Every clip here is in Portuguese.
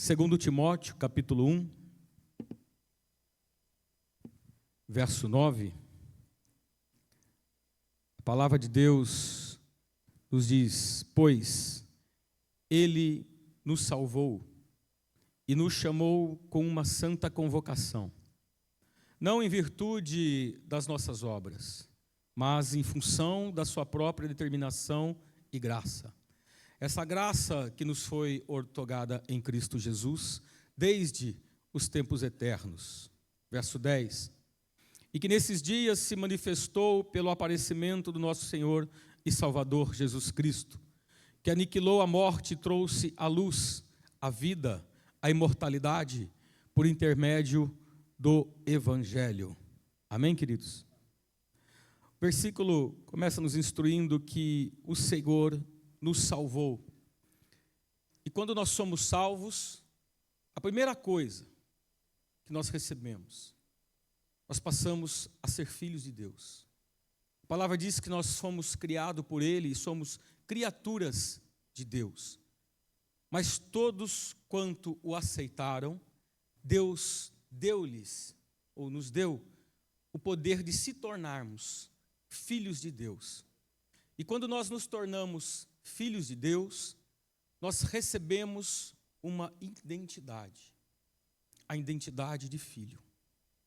Segundo Timóteo, capítulo 1, verso 9, a palavra de Deus nos diz: pois Ele nos salvou e nos chamou com uma santa convocação, não em virtude das nossas obras, mas em função da sua própria determinação e graça. Essa graça que nos foi outorgada em Cristo Jesus, desde os tempos eternos. Verso 10. E que nesses dias se manifestou pelo aparecimento do nosso Senhor e Salvador Jesus Cristo, que aniquilou a morte e trouxe à luz a vida, a imortalidade, por intermédio do Evangelho. Amém, queridos? O versículo começa nos instruindo que o Senhor nos salvou. E quando nós somos salvos, a primeira coisa que nós recebemos, nós passamos a ser filhos de Deus. A palavra diz que nós fomos criados por Ele e somos criaturas de Deus. Mas todos quanto o aceitaram, Deus deu-lhes, ou nos deu, o poder de se tornarmos filhos de Deus. E quando nós nos tornamos filhos de Deus, nós recebemos uma identidade, a identidade de filho.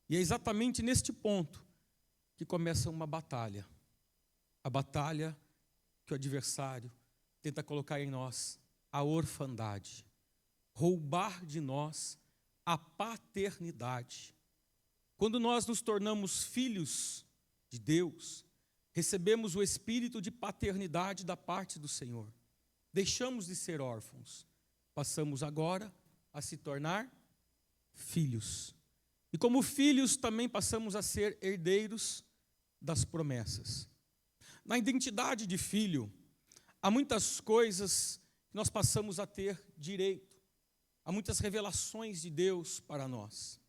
E é exatamente neste ponto que começa uma batalha, a batalha que o adversário tenta colocar em nós, a orfandade, roubar de nós a paternidade. Quando nós nos tornamos filhos de Deus, recebemos o espírito de paternidade da parte do Senhor. Deixamos de ser órfãos, passamos agora a se tornar filhos. E como filhos também passamos a ser herdeiros das promessas. Na identidade de filho, há muitas coisas que nós passamos a ter direito. Há muitas revelações de Deus para nós,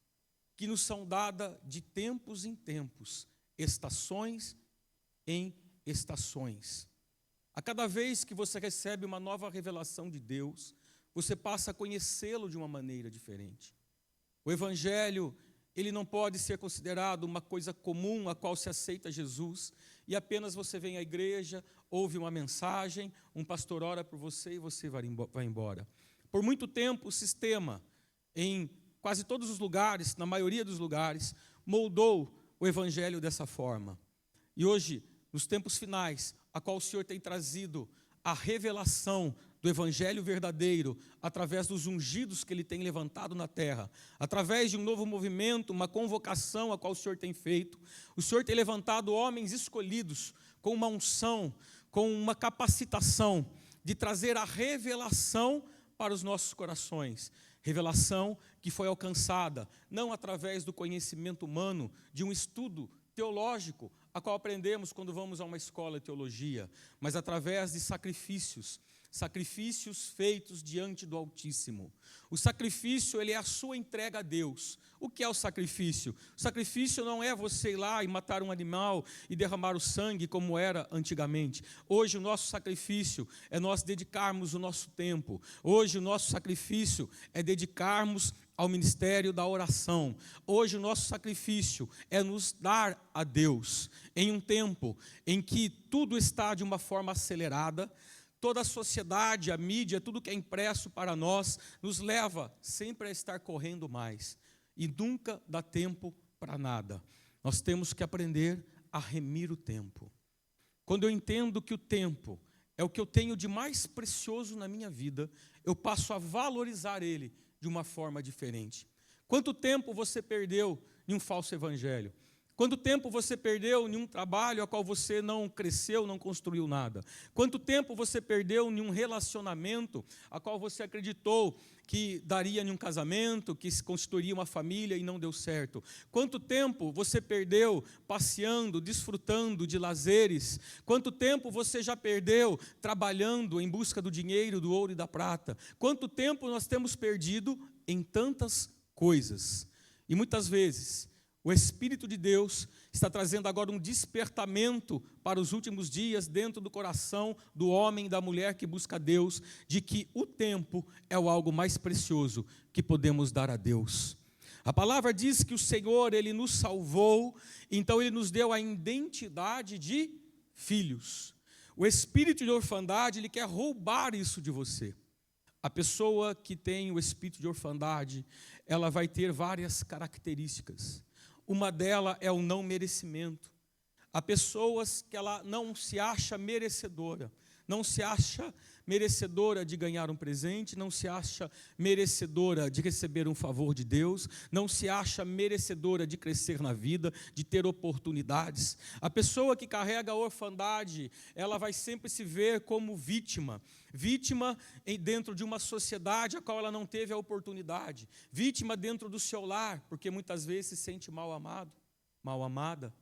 que nos são dadas de tempos em tempos, estações em estações. A cada vez que você recebe uma nova revelação de Deus, você passa a conhecê-lo de uma maneira diferente. O Evangelho, ele não pode ser considerado uma coisa comum a qual se aceita Jesus e apenas você vem à igreja, ouve uma mensagem, um pastor ora por você e você vai embora. Por muito tempo o sistema, em quase todos os lugares, na maioria dos lugares, moldou o Evangelho dessa forma. E hoje, nos tempos finais, a qual o Senhor tem trazido a revelação do Evangelho verdadeiro, através dos ungidos que Ele tem levantado na terra, através de um novo movimento, uma convocação a qual o Senhor tem feito, o Senhor tem levantado homens escolhidos, com uma unção, com uma capacitação, de trazer a revelação para os nossos corações, revelação que foi alcançada, não através do conhecimento humano, de um estudo teológico, a qual aprendemos quando vamos a uma escola de teologia, mas através de sacrifícios feitos diante do Altíssimo. O sacrifício, ele é a sua entrega a Deus. O que é o sacrifício? O sacrifício não é você ir lá e matar um animal e derramar o sangue como era antigamente. Hoje o nosso sacrifício é nós dedicarmos o nosso tempo. Hoje o nosso sacrifício é dedicarmos ao ministério da oração. Hoje o nosso sacrifício é nos dar a Deus. Em um tempo em que tudo está de uma forma acelerada, toda a sociedade, a mídia, tudo que é impresso para nós, nos leva sempre a estar correndo mais. E nunca dá tempo para nada. Nós temos que aprender a remir o tempo. Quando eu entendo que o tempo é o que eu tenho de mais precioso na minha vida, eu passo a valorizar ele de uma forma diferente. Quanto tempo você perdeu em um falso evangelho? Quanto tempo você perdeu em um trabalho a qual você não cresceu, não construiu nada? Quanto tempo você perdeu em um relacionamento a qual você acreditou que daria em um casamento, que se constituiria uma família e não deu certo? Quanto tempo você perdeu passeando, desfrutando de lazeres? Quanto tempo você já perdeu trabalhando em busca do dinheiro, do ouro e da prata? Quanto tempo nós temos perdido em tantas coisas? E muitas vezes O Espírito de Deus está trazendo agora um despertamento para os últimos dias dentro do coração do homem e da mulher que busca Deus, de que o tempo é o algo mais precioso que podemos dar a Deus. A palavra diz que o Senhor, Ele nos salvou, então Ele nos deu a identidade de filhos. O espírito de orfandade, ele quer roubar isso de você. A pessoa que tem o espírito de orfandade, ela vai ter várias características. Uma delas é o não merecimento. Há pessoas que ela não se acha merecedora, não se acha merecedora de ganhar um presente, não se acha merecedora de receber um favor de Deus, não se acha merecedora de crescer na vida, de ter oportunidades. A pessoa que carrega a orfandade, ela vai sempre se ver como vítima dentro de uma sociedade a qual ela não teve a oportunidade, vítima dentro do seu lar, porque muitas vezes se sente mal amado, mal amada,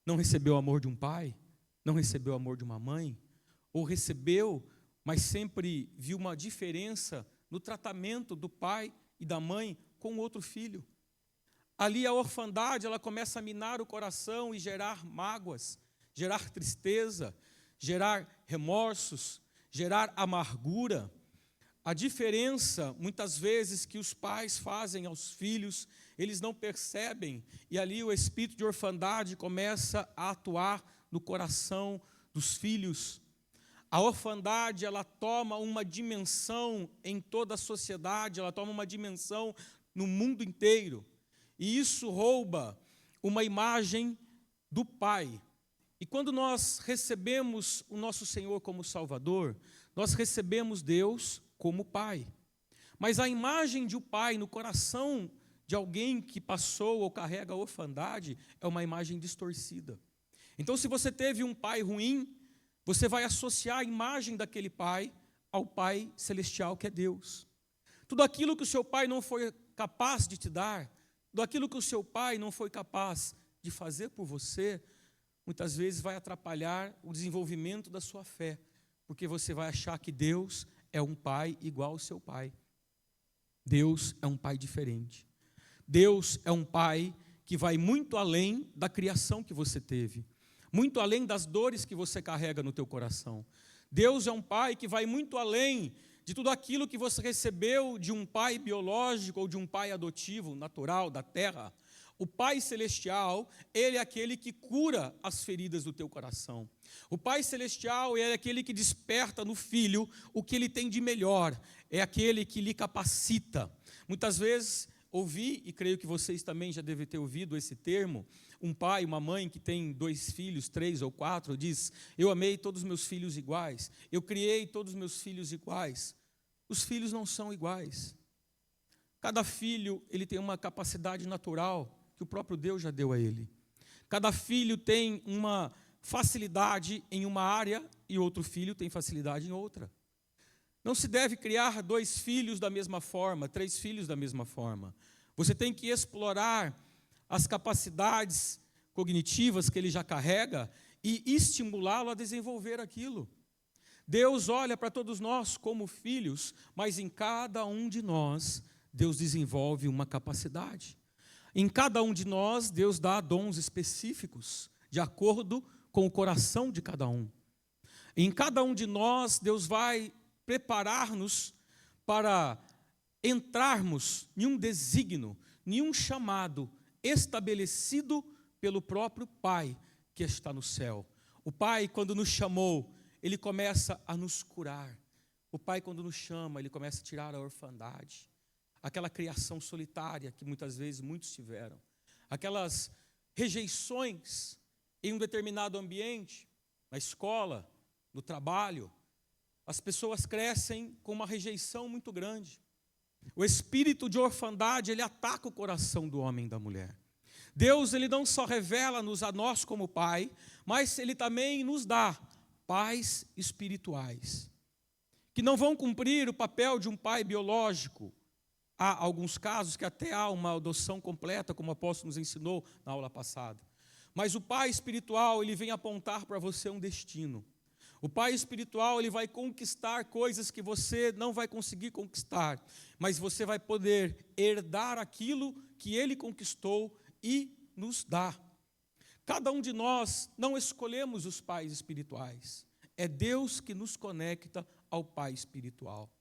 não recebeu o amor de um pai, não recebeu o amor de uma mãe, ou recebeu, mas sempre viu uma diferença no tratamento do pai e da mãe com o outro filho. Ali a orfandade, ela começa a minar o coração e gerar mágoas, gerar tristeza, gerar remorsos, gerar amargura. A diferença, muitas vezes, que os pais fazem aos filhos, eles não percebem, e ali o espírito de orfandade começa a atuar no coração dos filhos. A orfandade, ela toma uma dimensão em toda a sociedade, ela toma uma dimensão no mundo inteiro. E isso rouba uma imagem do pai. E quando nós recebemos o nosso Senhor como Salvador, nós recebemos Deus como Pai. Mas a imagem de um pai no coração de alguém que passou ou carrega a orfandade é uma imagem distorcida. Então, se você teve um pai ruim, você vai associar a imagem daquele pai ao Pai Celestial, que é Deus. Tudo aquilo que o seu pai não foi capaz de te dar, tudo aquilo que o seu pai não foi capaz de fazer por você, muitas vezes vai atrapalhar o desenvolvimento da sua fé, porque você vai achar que Deus é um pai igual ao seu pai. Deus é um pai diferente. Deus é um pai que vai muito além da criação que você teve, muito além das dores que você carrega no teu coração. Deus é um pai que vai muito além de tudo aquilo que você recebeu de um pai biológico ou de um pai adotivo, natural, da terra. O Pai Celestial, Ele é aquele que cura as feridas do teu coração. O Pai Celestial é aquele que desperta no filho o que ele tem de melhor, é aquele que lhe capacita. Muitas vezes ouvi, e creio que vocês também já devem ter ouvido esse termo, um pai, uma mãe que tem 2 filhos, 3 ou 4, diz: eu amei todos os meus filhos iguais, eu criei todos os meus filhos iguais. Os filhos não são iguais. Cada filho, ele tem uma capacidade natural que o próprio Deus já deu a ele. Cada filho tem uma facilidade em uma área e outro filho tem facilidade em outra. Não se deve criar 2 filhos da mesma forma, 3 filhos da mesma forma. Você tem que explorar as capacidades cognitivas que ele já carrega e estimulá-lo a desenvolver aquilo. Deus olha para todos nós como filhos, mas em cada um de nós, Deus desenvolve uma capacidade. Em cada um de nós, Deus dá dons específicos, de acordo com o coração de cada um. Em cada um de nós, Deus vai preparar-nos para entrarmos em um desígnio, em um chamado estabelecido pelo próprio Pai que está no céu. O Pai, quando nos chamou, Ele começa a nos curar. O Pai, quando nos chama, Ele começa a tirar a orfandade, aquela criação solitária que muitas vezes muitos tiveram, aquelas rejeições em um determinado ambiente, na escola, no trabalho. As pessoas crescem com uma rejeição muito grande. O espírito de orfandade, ele ataca o coração do homem e da mulher. Deus, ele não só revela-nos a nós como Pai, mas Ele também nos dá pais espirituais, que não vão cumprir o papel de um pai biológico. Há alguns casos que até há uma adoção completa, como o apóstolo nos ensinou na aula passada. Mas o pai espiritual, ele vem apontar para você um destino. O pai espiritual, ele vai conquistar coisas que você não vai conseguir conquistar, mas você vai poder herdar aquilo que ele conquistou e nos dá. Cada um de nós não escolhemos os pais espirituais. É Deus que nos conecta ao pai espiritual.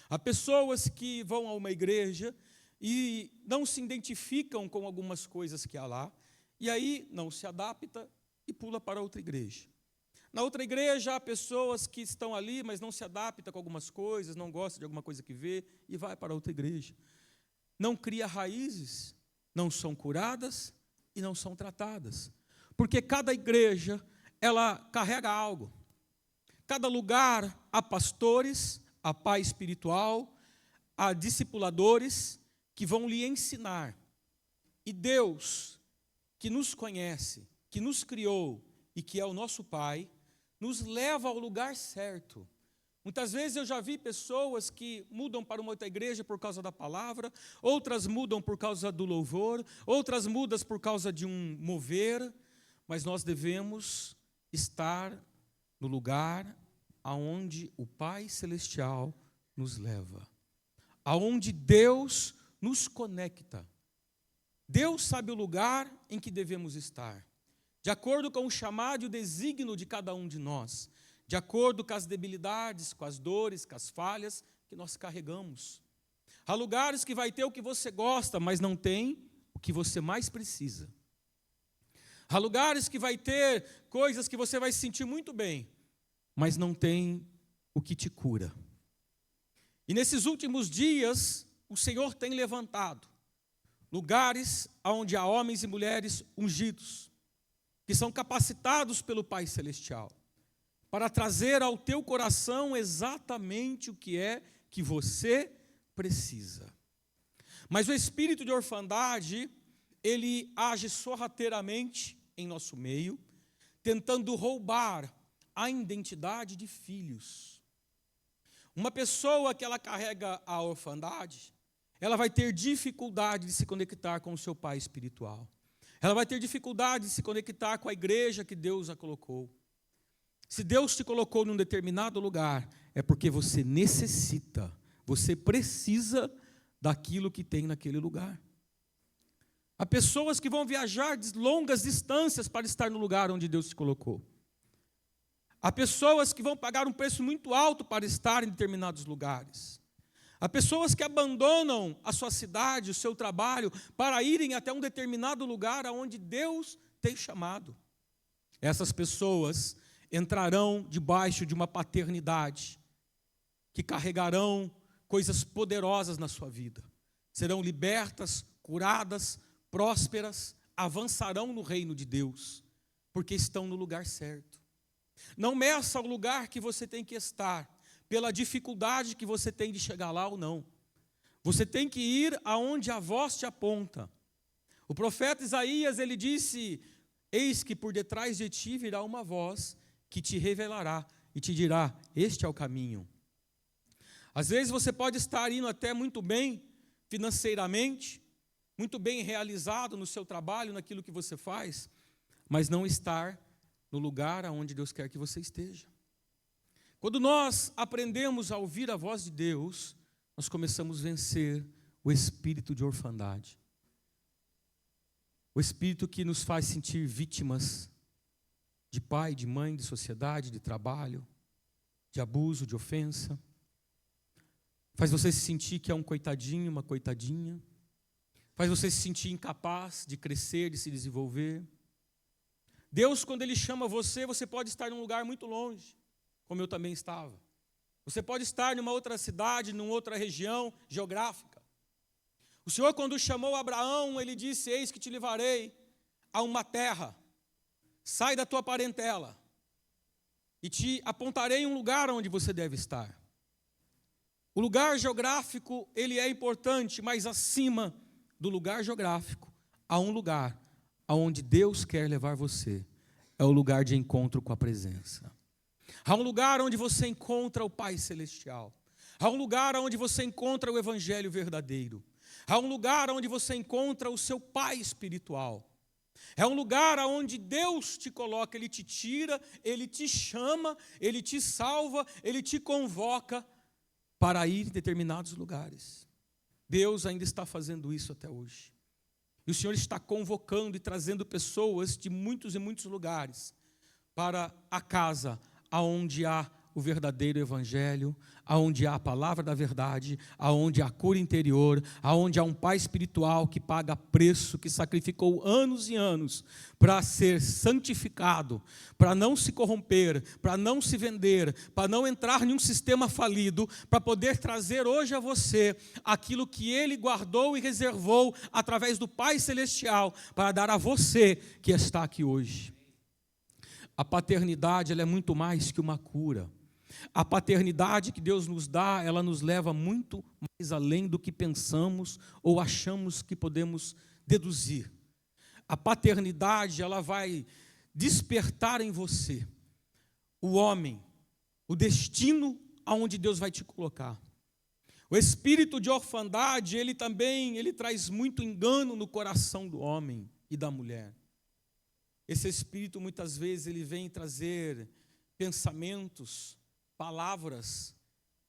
Há pessoas que vão a uma igreja e não se identificam com algumas coisas que há lá, e aí não se adapta e pula para outra igreja. Na outra igreja há pessoas que estão ali, mas não se adaptam com algumas coisas, não gostam de alguma coisa que vê, e vai para outra igreja. Não cria raízes, não são curadas e não são tratadas. Porque cada igreja, ela carrega algo. Cada lugar há pastores, há pai espiritual, há discipuladores que vão lhe ensinar. E Deus, que nos conhece, que nos criou e que é o nosso Pai, nos leva ao lugar certo. Muitas vezes eu já vi pessoas que mudam para uma outra igreja por causa da palavra, outras mudam por causa do louvor, outras mudam por causa de um mover, mas nós devemos estar no lugar aonde o Pai Celestial nos leva, aonde Deus nos conecta. Deus sabe o lugar em que devemos estar, de acordo com o chamado e o desígnio de cada um de nós, de acordo com as debilidades, com as dores, com as falhas que nós carregamos. Há lugares que vai ter o que você gosta, mas não tem o que você mais precisa. Há lugares que vai ter coisas que você vai se sentir muito bem, mas não tem o que te cura. E nesses últimos dias, o Senhor tem levantado lugares onde há homens e mulheres ungidos, que são capacitados pelo Pai Celestial, para trazer ao teu coração exatamente o que é que você precisa. Mas o espírito de orfandade, ele age sorrateiramente em nosso meio, tentando roubar a identidade de filhos. Uma pessoa que ela carrega a orfandade, ela vai ter dificuldade de se conectar com o seu pai espiritual. Ela vai ter dificuldade de se conectar com a igreja que Deus a colocou. Se Deus te colocou num determinado lugar, é porque você necessita, você precisa daquilo que tem naquele lugar. Há pessoas que vão viajar longas distâncias para estar no lugar onde Deus te colocou. Há pessoas que vão pagar um preço muito alto para estar em determinados lugares. Há pessoas que abandonam a sua cidade, o seu trabalho, para irem até um determinado lugar aonde Deus tem chamado. Essas pessoas entrarão debaixo de uma paternidade, que carregarão coisas poderosas na sua vida. Serão libertas, curadas, prósperas, avançarão no reino de Deus, porque estão no lugar certo. Não meça o lugar que você tem que estar, pela dificuldade que você tem de chegar lá ou não. Você tem que ir aonde a voz te aponta. O profeta Isaías, ele disse: eis que por detrás de ti virá uma voz que te revelará e te dirá, este é o caminho. Às vezes você pode estar indo até muito bem financeiramente, muito bem realizado no seu trabalho, naquilo que você faz, mas não estar no lugar aonde Deus quer que você esteja. Quando nós aprendemos a ouvir a voz de Deus, nós começamos a vencer o espírito de orfandade. O espírito que nos faz sentir vítimas de pai, de mãe, de sociedade, de trabalho, de abuso, de ofensa. Faz você se sentir que é um coitadinho, uma coitadinha. Faz você se sentir incapaz de crescer, de se desenvolver. Deus, quando Ele chama você, você pode estar num lugar muito longe, como eu também estava. Você pode estar numa outra cidade, numa outra região geográfica. O Senhor, quando chamou Abraão, Ele disse: eis que te levarei a uma terra. Sai da tua parentela e te apontarei um lugar onde você deve estar. O lugar geográfico, ele é importante, mas acima do lugar geográfico, há um lugar aonde Deus quer levar você. É o lugar de encontro com a presença. Há um lugar onde você encontra o Pai Celestial. Há um lugar onde você encontra o Evangelho verdadeiro. Há um lugar onde você encontra o seu Pai espiritual. É um lugar onde Deus te coloca, Ele te tira, Ele te chama, Ele te salva, Ele te convoca para ir em determinados lugares. Deus ainda está fazendo isso até hoje. E o Senhor está convocando e trazendo pessoas de muitos e muitos lugares para a casa aonde há o verdadeiro evangelho, aonde há a palavra da verdade, aonde há cura interior, aonde há um pai espiritual que paga preço, que sacrificou anos e anos para ser santificado, para não se corromper, para não se vender, para não entrar em um sistema falido, para poder trazer hoje a você aquilo que Ele guardou e reservou através do Pai Celestial, para dar a você que está aqui hoje. A paternidade, ela é muito mais que uma cura. A paternidade que Deus nos dá, ela nos leva muito mais além do que pensamos ou achamos que podemos deduzir. A paternidade, ela vai despertar em você o homem, o destino aonde Deus vai te colocar. O espírito de orfandade, ele traz muito engano no coração do homem e da mulher. Esse espírito, muitas vezes, ele vem trazer pensamentos, palavras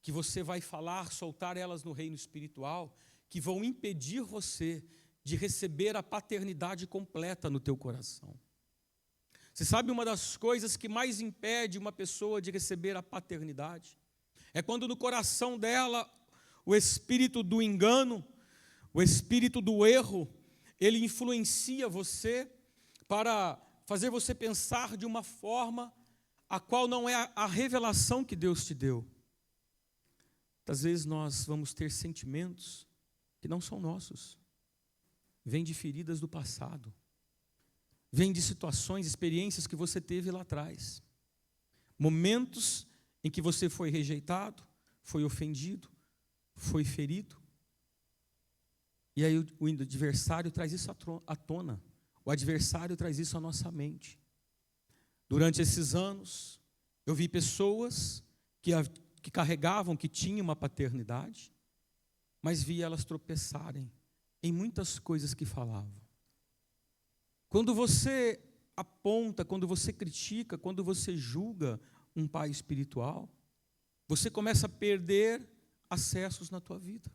que você vai falar, soltar elas no reino espiritual, que vão impedir você de receber a paternidade completa no teu coração. Você sabe uma das coisas que mais impede uma pessoa de receber a paternidade? É quando no coração dela o espírito do engano, o espírito do erro, ele influencia você para fazer você pensar de uma forma a qual não é a revelação que Deus te deu. Às vezes nós vamos ter sentimentos que não são nossos. Vêm de feridas do passado. Vêm de situações, experiências que você teve lá atrás. Momentos em que você foi rejeitado, foi ofendido, foi ferido. E aí o adversário traz isso à tona. O adversário traz isso à nossa mente. Durante esses anos, eu vi pessoas que carregavam, que tinham uma paternidade, mas vi elas tropeçarem em muitas coisas que falavam. Quando você aponta, quando você critica, quando você julga um pai espiritual, você começa a perder acessos na tua vida.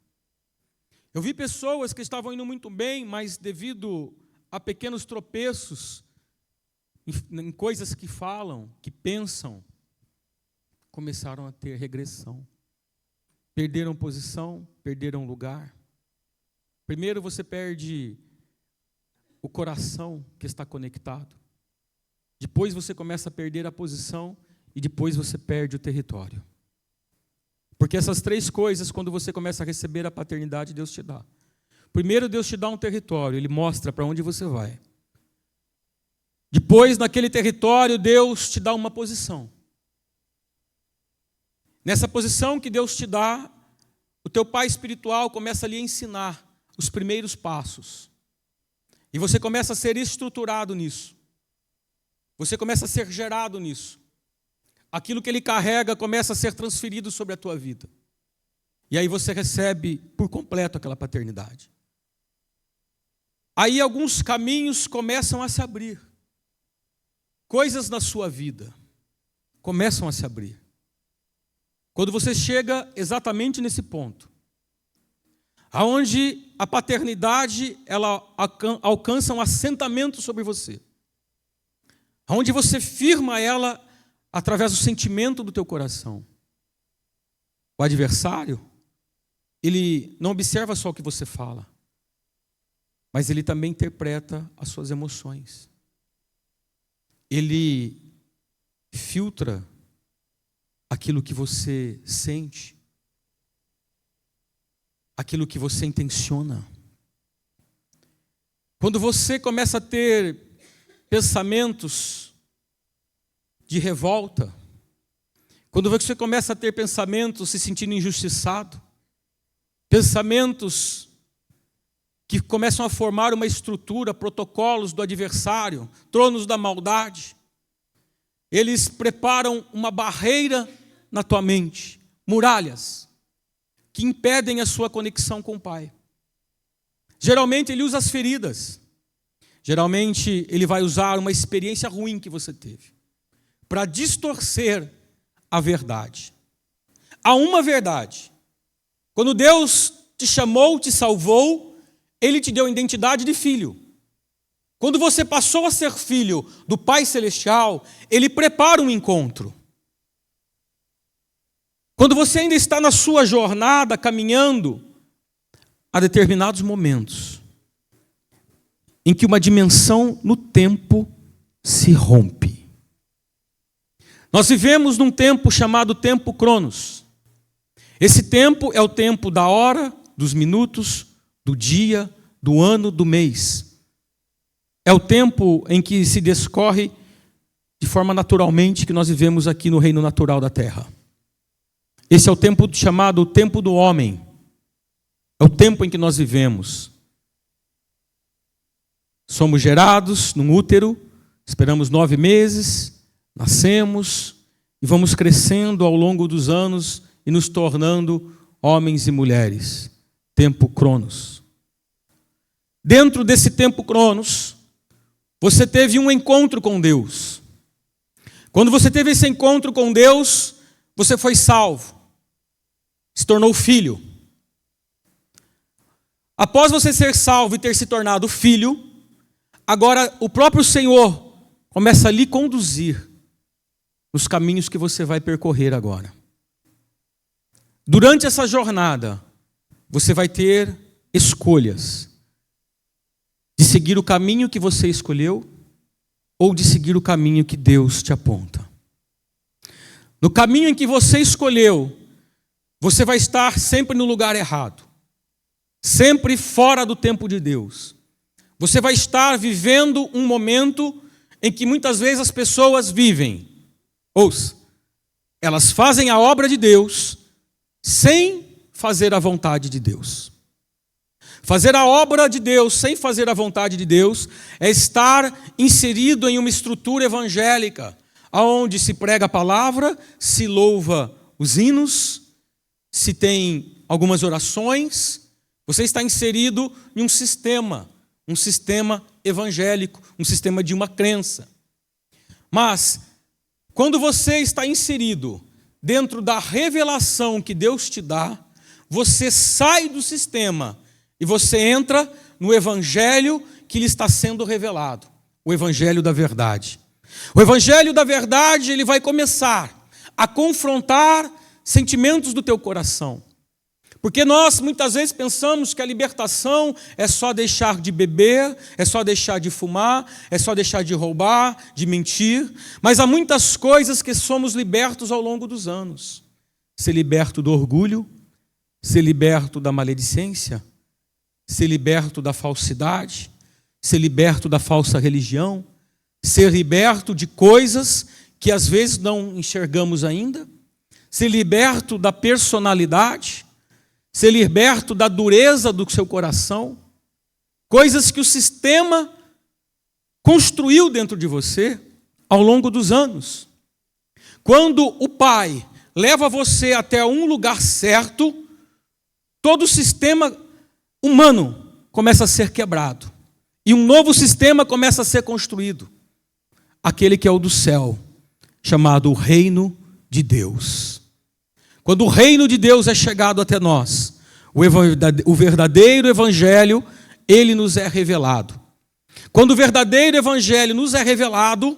Eu vi pessoas que estavam indo muito bem, mas devido a pequenos tropeços, em coisas que falam, que pensam, começaram a ter regressão. Perderam posição, perderam lugar. Primeiro você perde o coração que está conectado. Depois você começa a perder a posição e depois você perde o território. Porque essas três coisas, quando você começa a receber a paternidade, Deus te dá. Primeiro Deus te dá um território, Ele mostra para onde você vai. Depois, naquele território, Deus te dá uma posição. Nessa posição que Deus te dá, o teu pai espiritual começa ali a ensinar os primeiros passos. E você começa a ser estruturado nisso. Você começa a ser gerado nisso. Aquilo que ele carrega começa a ser transferido sobre a tua vida. E aí você recebe por completo aquela paternidade. Aí alguns caminhos começam a se abrir. Coisas na sua vida começam a se abrir. Quando você chega exatamente nesse ponto, aonde a paternidade ela alcança um assentamento sobre você, aonde você firma ela através do sentimento do teu coração. O adversário, ele não observa só o que você fala, mas ele também interpreta as suas emoções. Ele filtra aquilo que você sente, aquilo que você intenciona. Quando você começa a ter pensamentos de revolta, quando você começa a ter pensamentos se sentindo injustiçado, pensamentos que começam a formar uma estrutura, protocolos do adversário, tronos da maldade, eles preparam uma barreira na tua mente, muralhas, que impedem a sua conexão com o Pai. Geralmente ele usa as feridas, geralmente ele vai usar uma experiência ruim que você teve, para distorcer a verdade. Há uma verdade. Quando Deus te chamou, te salvou, Ele te deu a identidade de filho. Quando você passou a ser filho do Pai Celestial, Ele prepara um encontro. Quando você ainda está na sua jornada, caminhando, há determinados momentos em que uma dimensão no tempo se rompe. Nós vivemos num tempo chamado tempo Cronos. Esse tempo é o tempo da hora, dos minutos, do dia, do ano, do mês. É o tempo em que se descorre de forma naturalmente que nós vivemos aqui no reino natural da terra. Esse é o tempo chamado o tempo do homem. É o tempo em que nós vivemos. Somos gerados num útero, esperamos 9 meses, nascemos e vamos crescendo ao longo dos anos e nos tornando homens e mulheres. Tempo Cronos. Dentro desse tempo Cronos, você teve um encontro com Deus. Quando você teve esse encontro com Deus, você foi salvo. Se tornou filho. Após você ser salvo e ter se tornado filho, agora o próprio Senhor começa a lhe conduzir nos caminhos que você vai percorrer agora. Durante essa jornada, você vai ter escolhas de seguir o caminho que você escolheu ou de seguir o caminho que Deus te aponta. No caminho em que você escolheu, você vai estar sempre no lugar errado, sempre fora do tempo de Deus. Você vai estar vivendo um momento em que muitas vezes as pessoas vivem. Ouça, elas fazem a obra de Deus sem fazer a vontade de Deus. Fazer a obra de Deus sem fazer a vontade de Deus é estar inserido em uma estrutura evangélica, onde se prega a palavra, se louva os hinos, se tem algumas orações. Você está inserido em um sistema evangélico, um sistema de uma crença. Mas, quando você está inserido dentro da revelação que Deus te dá, você sai do sistema e você entra no evangelho que lhe está sendo revelado, o evangelho da verdade. O evangelho da verdade, ele vai começar a confrontar sentimentos do teu coração. Porque nós muitas vezes pensamos que a libertação é só deixar de beber, é só deixar de fumar, é só deixar de roubar, de mentir. Mas há muitas coisas que somos libertos ao longo dos anos. Ser liberto do orgulho, ser liberto da maledicência, ser liberto da falsidade, ser liberto da falsa religião, ser liberto de coisas que às vezes não enxergamos ainda, ser liberto da personalidade, ser liberto da dureza do seu coração, coisas que o sistema construiu dentro de você ao longo dos anos. Quando o Pai leva você até um lugar certo, todo o sistema humano começa a ser quebrado e um novo sistema começa a ser construído, aquele que é o do céu, chamado o reino de Deus. Quando o reino de Deus é chegado até nós, o verdadeiro evangelho, ele nos é revelado. Quando o verdadeiro evangelho nos é revelado,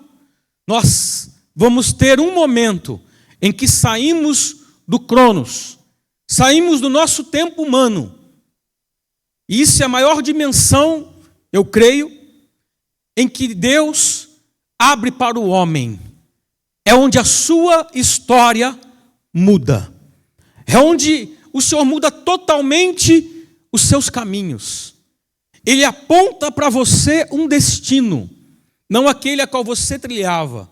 nós vamos ter um momento em que saímos do Cronos, saímos do nosso tempo humano. E isso é a maior dimensão, eu creio, em que Deus abre para o homem. É onde a sua história muda. É onde o Senhor muda totalmente os seus caminhos. Ele aponta para você um destino, não aquele a qual você trilhava.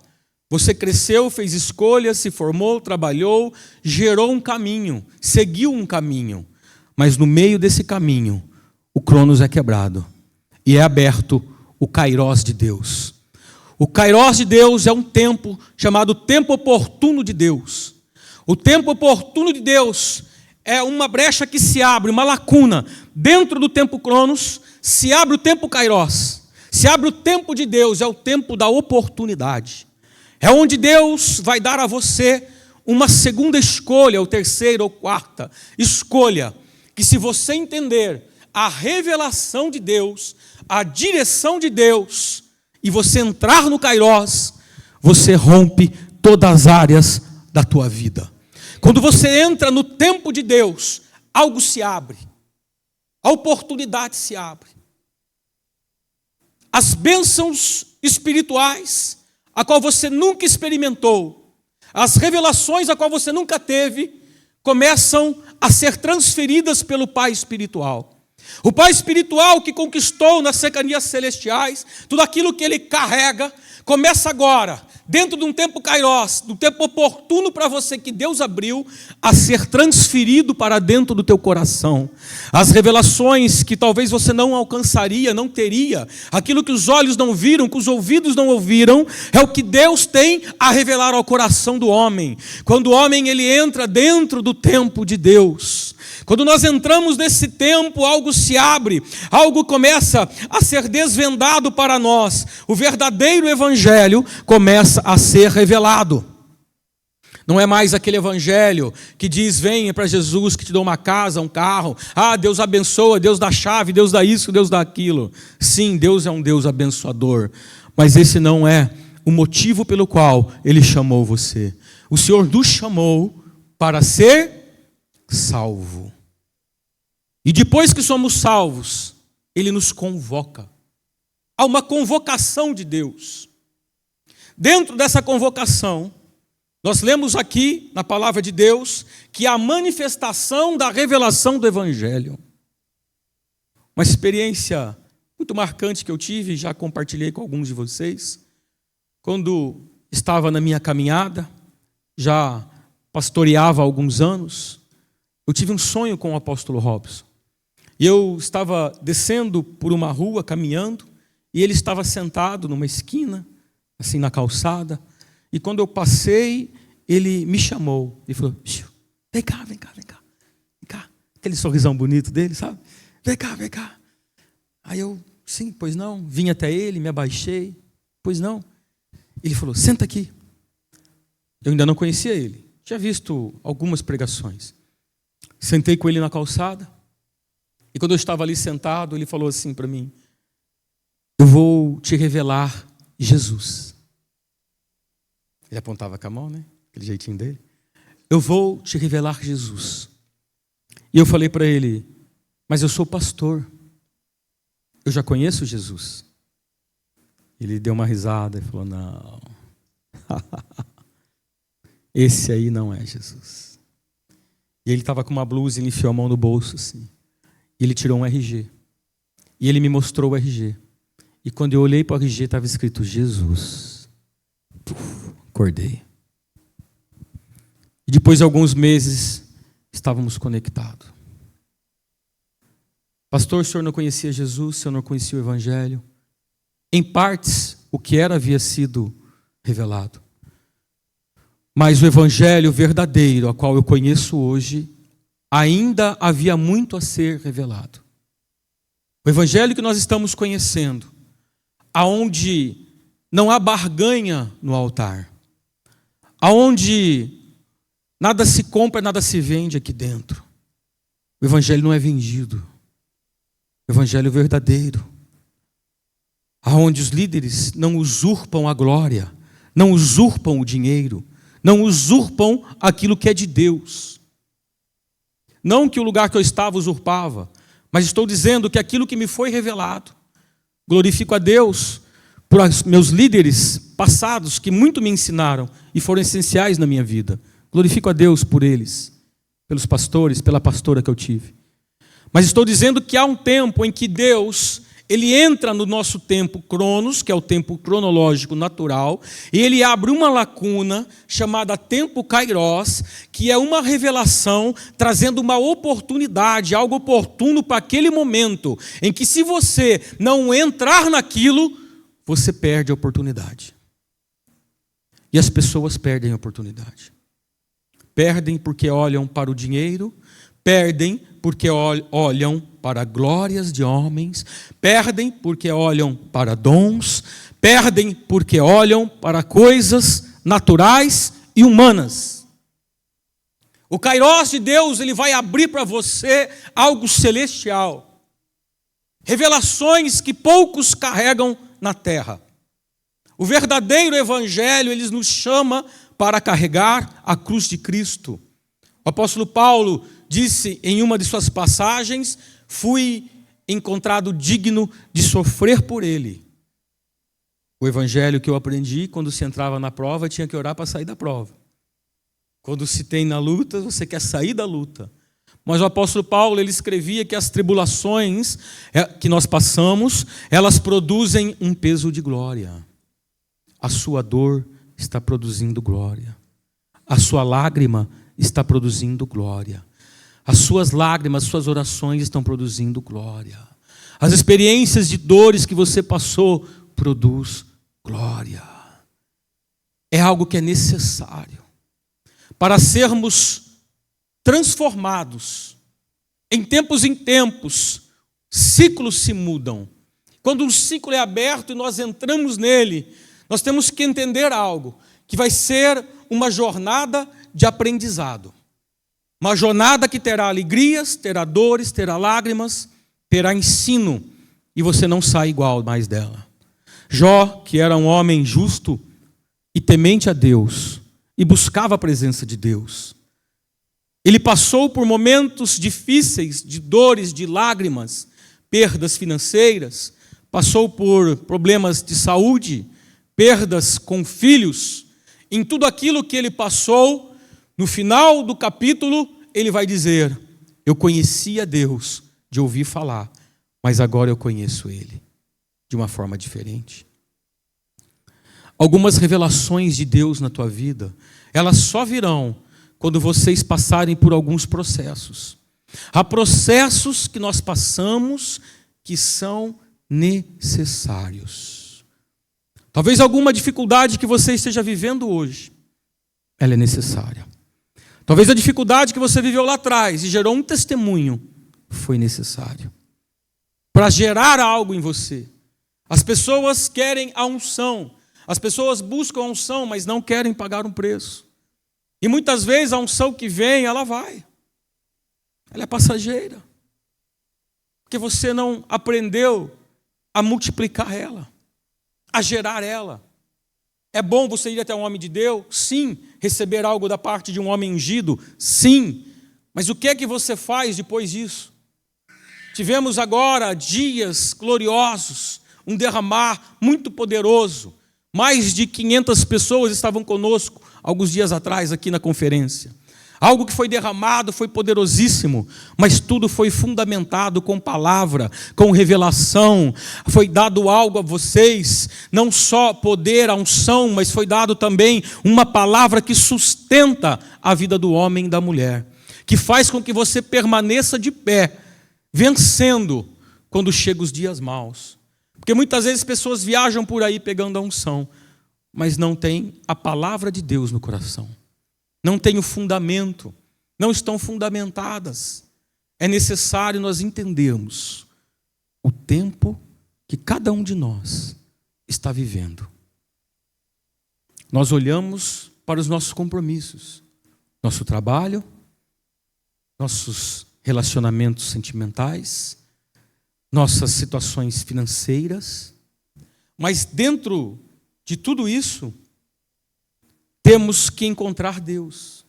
Você cresceu, fez escolhas, se formou, trabalhou, gerou um caminho, seguiu um caminho. Mas no meio desse caminho, o Cronos é quebrado e é aberto o Kairós de Deus. O Kairós de Deus é um tempo chamado tempo oportuno de Deus. O tempo oportuno de Deus é uma brecha que se abre, uma lacuna. Dentro do tempo Cronos, se abre o tempo Kairós. Se abre o tempo de Deus, é o tempo da oportunidade. É onde Deus vai dar a você uma segunda escolha, ou terceira, ou quarta escolha. Que se você entender a revelação de Deus, a direção de Deus, e você entrar no Kairos, você rompe todas as áreas da tua vida. Quando você entra no tempo de Deus, algo se abre, a oportunidade se abre. As bênçãos espirituais, a qual você nunca experimentou, as revelações a qual você nunca teve, começam a ser transferidas pelo Pai espiritual. O Pai espiritual que conquistou nas cercanias celestiais, tudo aquilo que ele carrega, começa agora, dentro de um tempo kairos, do tempo oportuno para você que Deus abriu, a ser transferido para dentro do teu coração. As revelações que talvez você não alcançaria, não teria, aquilo que os olhos não viram, que os ouvidos não ouviram, é o que Deus tem a revelar ao coração do homem. Quando o homem ele entra dentro do tempo de Deus, quando nós entramos nesse tempo, algo se abre, algo começa a ser desvendado para nós. O verdadeiro evangelho começa a ser revelado. Não é mais aquele evangelho que diz, venha para Jesus que te dá uma casa, um carro. Ah, Deus abençoa, Deus dá chave, Deus dá isso, Deus dá aquilo. Sim, Deus é um Deus abençoador. Mas esse não é o motivo pelo qual Ele chamou você. O Senhor nos chamou para ser salvo. E depois que somos salvos, Ele nos convoca. Há uma convocação de Deus. Dentro dessa convocação, nós lemos aqui na palavra de Deus que a manifestação da revelação do Evangelho. Uma experiência muito marcante que eu tive, já compartilhei com alguns de vocês. Quando estava na minha caminhada, já pastoreava há alguns anos, eu tive um sonho com o apóstolo Robson. E eu estava descendo por uma rua, caminhando, e ele estava sentado numa esquina, assim na calçada, e quando eu passei, ele me chamou e falou, vem cá, vem cá, vem cá, vem cá. Aquele sorrisão bonito dele, sabe? Vem cá, vem cá. Aí eu, sim, pois não, vim até ele, me abaixei, pois não. Ele falou, senta aqui. Eu ainda não conhecia ele, tinha visto algumas pregações. Sentei com ele na calçada, e quando eu estava ali sentado, ele falou assim para mim, eu vou te revelar Jesus. Ele apontava com a mão, né? Aquele jeitinho dele. Eu vou te revelar Jesus. E eu falei para ele, mas eu sou pastor. Eu já conheço Jesus. Ele deu uma risada e falou, não. Esse aí não é Jesus. E ele estava com uma blusa e ele enfiou a mão no bolso assim. E ele tirou um RG. E ele me mostrou o RG. E quando eu olhei para o RG, estava escrito Jesus. Acordei. E depois de alguns meses, estávamos conectados. Pastor, o senhor não conhecia Jesus, o senhor não conhecia o Evangelho. Em partes, o que era havia sido revelado. Mas o Evangelho verdadeiro, a qual eu conheço hoje, ainda havia muito a ser revelado. O Evangelho que nós estamos conhecendo, aonde não há barganha no altar, aonde nada se compra, nada se vende aqui dentro. O Evangelho não é vendido. O Evangelho verdadeiro, aonde os líderes não usurpam a glória, não usurpam o dinheiro, não usurpam aquilo que é de Deus. Não que o lugar que eu estava usurpava, mas estou dizendo que aquilo que me foi revelado, glorifico a Deus por meus líderes passados que muito me ensinaram e foram essenciais na minha vida. Glorifico a Deus por eles, pelos pastores, pela pastora que eu tive. Mas estou dizendo que há um tempo em que Deus, Ele entra no nosso tempo cronos, que é o tempo cronológico natural, e Ele abre uma lacuna chamada tempo kairos, que é uma revelação trazendo uma oportunidade, algo oportuno para aquele momento, em que se você não entrar naquilo, você perde a oportunidade. E as pessoas perdem a oportunidade. Perdem porque olham para o dinheiro, perdem porque olham para glórias de homens, perdem porque olham para dons, perdem porque olham para coisas naturais e humanas. O Kairos de Deus, ele vai abrir para você algo celestial. revelações que poucos carregam na terra. O verdadeiro evangelho, ele nos chama para carregar a cruz de Cristo. O apóstolo Paulo disse em uma de suas passagens: fui encontrado digno de sofrer por ele. O evangelho que eu aprendi, quando se entrava na prova, tinha que orar para sair da prova. Quando se tem na luta, você quer sair da luta. Mas o apóstolo Paulo, ele escrevia que as tribulações que nós passamos, elas produzem um peso de glória. A sua dor está produzindo glória. A sua lágrima está produzindo glória. As suas lágrimas, suas orações estão produzindo glória. As experiências de dores que você passou produz glória. É algo que é necessário para sermos transformados. Em tempos, ciclos se mudam. Quando um ciclo é aberto e nós entramos nele, nós temos que entender algo, que vai ser uma jornada de aprendizado. Uma jornada que terá alegrias, terá dores, terá lágrimas, terá ensino, e você não sai igual mais dela. Jó, que era um homem justo e temente a Deus, e buscava a presença de Deus, ele passou por momentos difíceis, de dores, de lágrimas, perdas financeiras, passou por problemas de saúde, perdas com filhos. Em tudo aquilo que ele passou, no final do capítulo, ele vai dizer: eu conhecia Deus de ouvir falar, mas agora eu conheço Ele de uma forma diferente. Algumas revelações de Deus na tua vida, elas só virão quando vocês passarem por alguns processos. Há processos que nós passamos que são necessários. Talvez alguma dificuldade que você esteja vivendo hoje, ela é necessária. Talvez a dificuldade que você viveu lá atrás e gerou um testemunho, foi necessário para gerar algo em você. As pessoas querem a unção, as pessoas buscam a unção, mas não querem pagar um preço. E muitas vezes a unção que vem, ela vai. Ela é passageira. Porque você não aprendeu a multiplicar ela, a gerar ela. É bom você ir até um homem de Deus? Sim. Receber algo da parte de um homem ungido? Sim. Mas o que é que você faz depois disso? Tivemos agora dias gloriosos, um derramar muito poderoso. Mais de 500 pessoas estavam conosco alguns dias atrás aqui na conferência. Algo que foi derramado, foi poderosíssimo, mas tudo foi fundamentado com palavra, com revelação. Foi dado algo a vocês, não só poder, a unção, mas foi dado também uma palavra que sustenta a vida do homem e da mulher, que faz com que você permaneça de pé, vencendo quando chegam os dias maus. Porque muitas vezes pessoas viajam por aí pegando a unção, mas não tem a palavra de Deus no coração. Não tem o fundamento, não estão fundamentadas. É necessário nós entendermos o tempo que cada um de nós está vivendo. Nós olhamos para os nossos compromissos, nosso trabalho, nossos relacionamentos sentimentais, nossas situações financeiras, mas dentro de tudo isso, temos que encontrar Deus.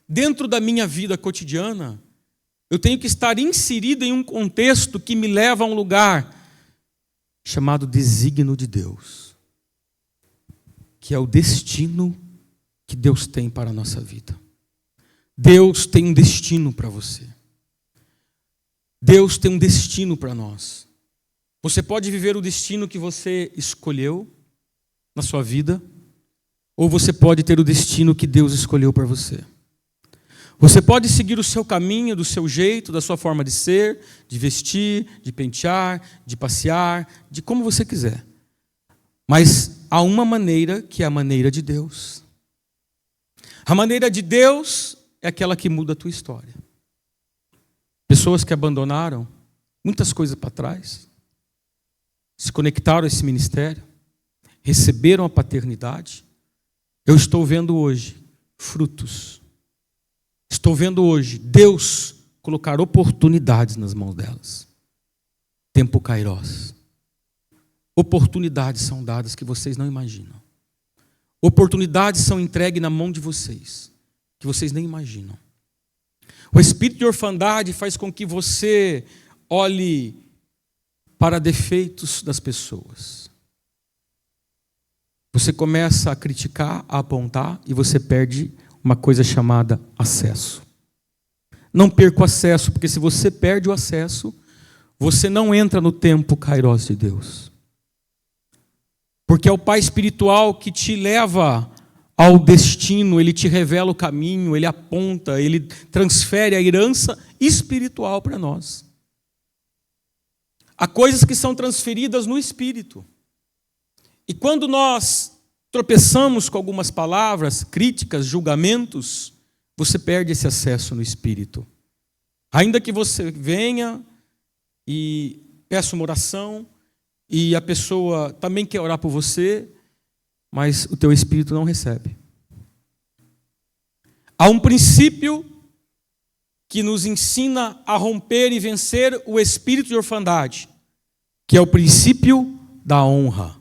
Dentro da minha vida cotidiana, eu tenho que estar inserido em um contexto que me leva a um lugar chamado desígnio de Deus, que é o destino que Deus tem para a nossa vida. Deus tem um destino para você. Deus tem um destino para nós. Você pode viver o destino que você escolheu na sua vida, ou você pode ter o destino que Deus escolheu para você. Você pode seguir o seu caminho, do seu jeito, da sua forma de ser, de vestir, de pentear, de passear, de como você quiser. Mas há uma maneira que é a maneira de Deus. A maneira de Deus é aquela que muda a tua história. Pessoas que abandonaram muitas coisas para trás, se conectaram a esse ministério, receberam a paternidade. Eu estou vendo hoje frutos. Estou vendo hoje Deus colocar oportunidades nas mãos delas. tempo Kairos. Oportunidades são dadas que vocês não imaginam. Oportunidades são entregues na mão de vocês, que vocês nem imaginam. O espírito de orfandade faz com que você olhe para defeitos das pessoas. Você começa a criticar, a apontar, e você perde uma coisa chamada acesso. Não perca o acesso, porque se você perde o acesso, você não entra no tempo Kairos de Deus. Porque é o Pai espiritual que te leva ao destino, ele te revela o caminho, ele aponta, ele transfere a herança espiritual para nós. Há coisas que são transferidas no espírito. E quando nós tropeçamos com algumas palavras, críticas, julgamentos, você perde esse acesso no espírito. Ainda que você venha e peça uma oração, e a pessoa também quer orar por você, mas o teu espírito não recebe. Há um princípio que nos ensina a romper e vencer o espírito de orfandade, que é o princípio da honra.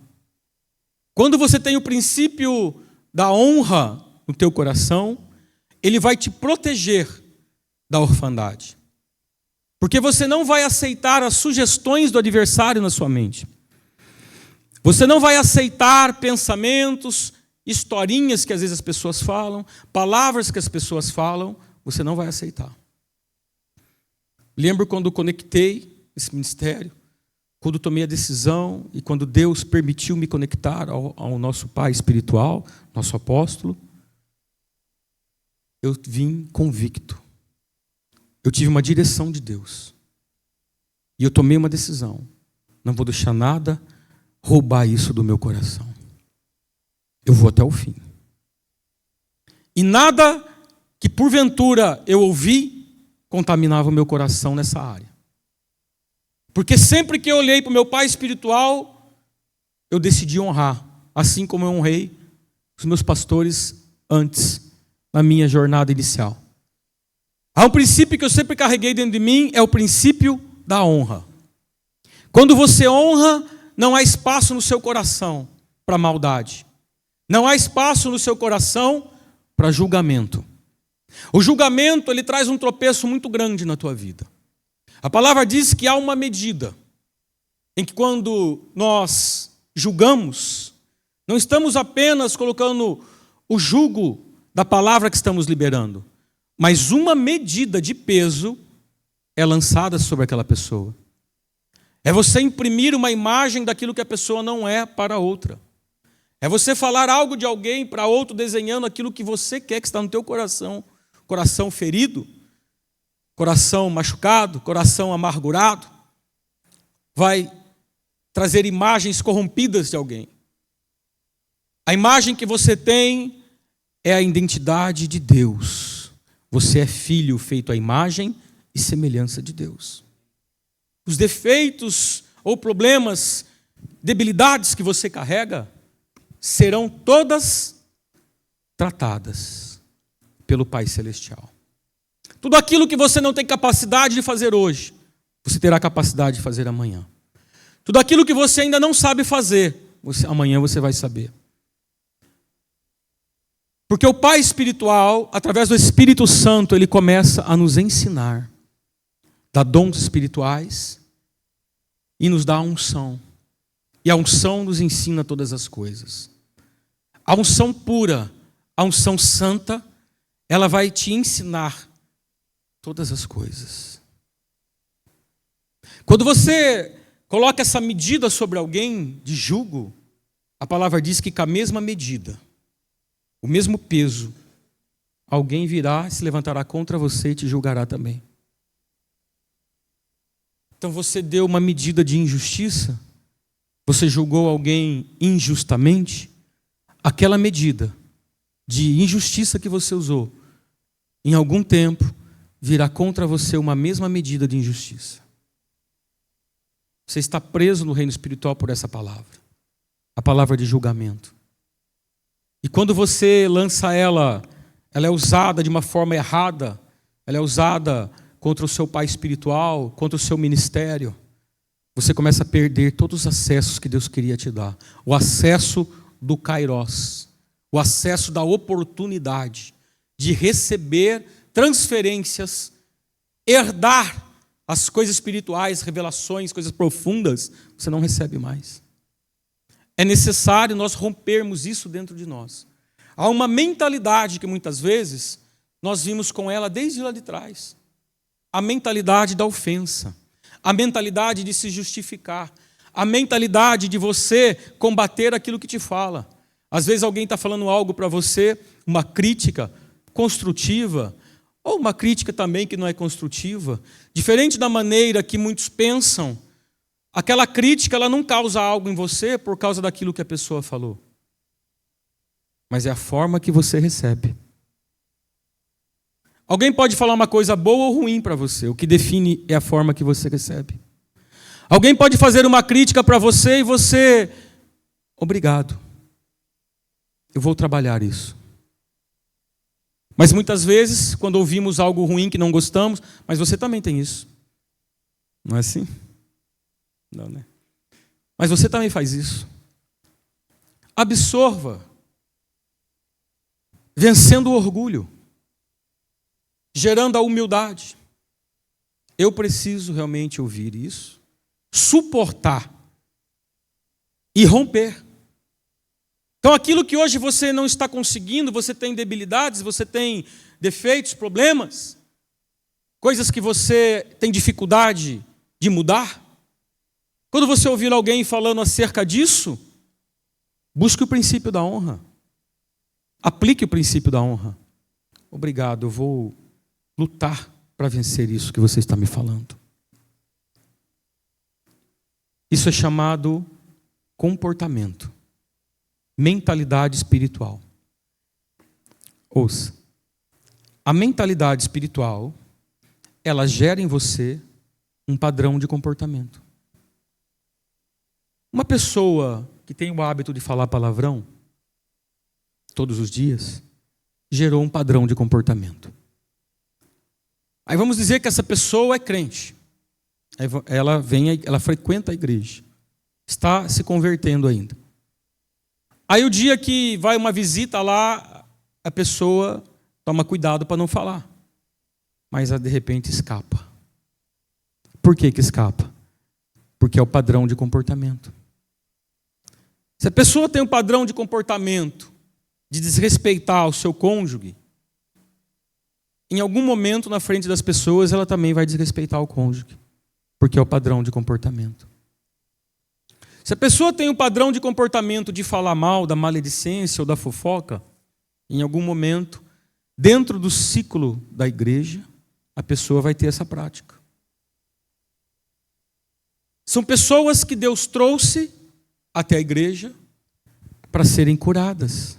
Quando você tem o princípio da honra no teu coração, ele vai te proteger da orfandade. Porque você não vai aceitar as sugestões do adversário na sua mente. Você não vai aceitar pensamentos, historinhas que às vezes as pessoas falam, palavras que as pessoas falam, você não vai aceitar. Lembro quando conectei esse ministério, quando tomei a decisão e quando Deus permitiu me conectar ao nosso Pai espiritual, nosso apóstolo, eu vim convicto. Eu tive uma direção de Deus. E eu tomei uma decisão. Não vou deixar nada roubar isso do meu coração. Eu vou até o fim. E nada que porventura eu ouvi contaminava o meu coração nessa área. Porque sempre que eu olhei para o meu pai espiritual, eu decidi honrar, assim como eu honrei os meus pastores antes, na minha jornada inicial. Há um princípio que eu sempre carreguei dentro de mim, é o princípio da honra. Quando você honra, não há espaço no seu coração para maldade. Não há espaço no seu coração para julgamento. O julgamento, ele traz um tropeço muito grande na tua vida. A palavra diz que há uma medida em que quando nós julgamos, não estamos apenas colocando o jugo da palavra que estamos liberando, mas uma medida de peso é lançada sobre aquela pessoa. É você imprimir uma imagem daquilo que a pessoa não é para outra. É você falar algo de alguém para outro desenhando aquilo que você quer que está no teu coração. Coração ferido, coração machucado, coração amargurado. Vai trazer imagens corrompidas de alguém. A imagem que você tem é a identidade de Deus. Você é filho feito à imagem e semelhança de Deus. Os defeitos ou problemas, debilidades que você carrega, serão todas tratadas pelo Pai Celestial. Tudo aquilo que você não tem capacidade de fazer hoje, você terá capacidade de fazer amanhã. Tudo aquilo que você ainda não sabe fazer, amanhã você vai saber. Porque o Pai espiritual, através do Espírito Santo, ele começa a nos ensinar, dá dons espirituais e nos dá a unção. E a unção nos ensina todas as coisas. A unção pura, a unção santa, ela vai te ensinar todas as coisas. Quando você coloca essa medida sobre alguém de jugo, a palavra diz que com a mesma medida, o mesmo peso, alguém virá, se levantará contra você e te julgará também. Então você deu uma medida de injustiça, você julgou alguém injustamente, aquela medida de injustiça que você usou, em algum tempo, virá contra você uma mesma medida de injustiça. Você está preso no reino espiritual por essa palavra, a palavra de julgamento. E quando você lança ela é usada de uma forma errada, ela é usada contra o seu pai espiritual, contra o seu ministério. você começa a perder todos os acessos que Deus queria te dar. O acesso do Kairos, o acesso da oportunidade de receber transferências, herdar as coisas espirituais, revelações, coisas profundas, você não recebe mais. É necessário nós rompermos isso dentro de nós. Há uma mentalidade que muitas vezes nós vimos com ela desde lá de trás. A mentalidade da ofensa, a mentalidade de se justificar, a mentalidade de você combater aquilo que te fala. Às vezes alguém está falando algo para você, uma crítica construtiva, ou uma crítica também que não é construtiva. Diferente da maneira que muitos pensam, aquela crítica ela não causa algo em você por causa daquilo que a pessoa falou. Mas é a forma que você recebe. Alguém pode falar uma coisa boa ou ruim para você. O que define é a forma que você recebe. Alguém pode fazer uma crítica para você e você... Obrigado. Eu vou trabalhar isso. Mas muitas vezes, quando ouvimos algo ruim que não gostamos, mas você também tem isso. Não é assim? Não, né? Mas você também faz isso. Absorva. Vencendo o orgulho. Gerando a humildade. Eu preciso realmente ouvir isso, suportar e romper. Então aquilo que hoje você não está conseguindo, você tem debilidades, você tem defeitos, problemas, coisas que você tem dificuldade de mudar. Quando você ouvir alguém falando acerca disso, busque o princípio da honra. Aplique o princípio da honra. Obrigado, eu vou lutar para vencer isso que você está me falando. Isso é chamado comportamento, mentalidade espiritual. Ouça, a mentalidade espiritual, ela gera em você um padrão de comportamento. Uma pessoa que tem o hábito de falar palavrão todos os dias, gerou um padrão de comportamento. Aí vamos dizer que essa pessoa é crente. Ela frequenta a igreja. Está se convertendo ainda. Aí o dia que vai uma visita lá, a pessoa toma cuidado para não falar. Mas ela de repente escapa. Por que escapa? Porque é o padrão de comportamento. Se a pessoa tem um padrão de comportamento de desrespeitar o seu cônjuge, em algum momento na frente das pessoas ela também vai desrespeitar o cônjuge, porque é o padrão de comportamento. Se a pessoa tem um padrão de comportamento de falar mal, da maledicência ou da fofoca, em algum momento, dentro do ciclo da igreja, a pessoa vai ter essa prática. São pessoas que Deus trouxe até a igreja para serem curadas.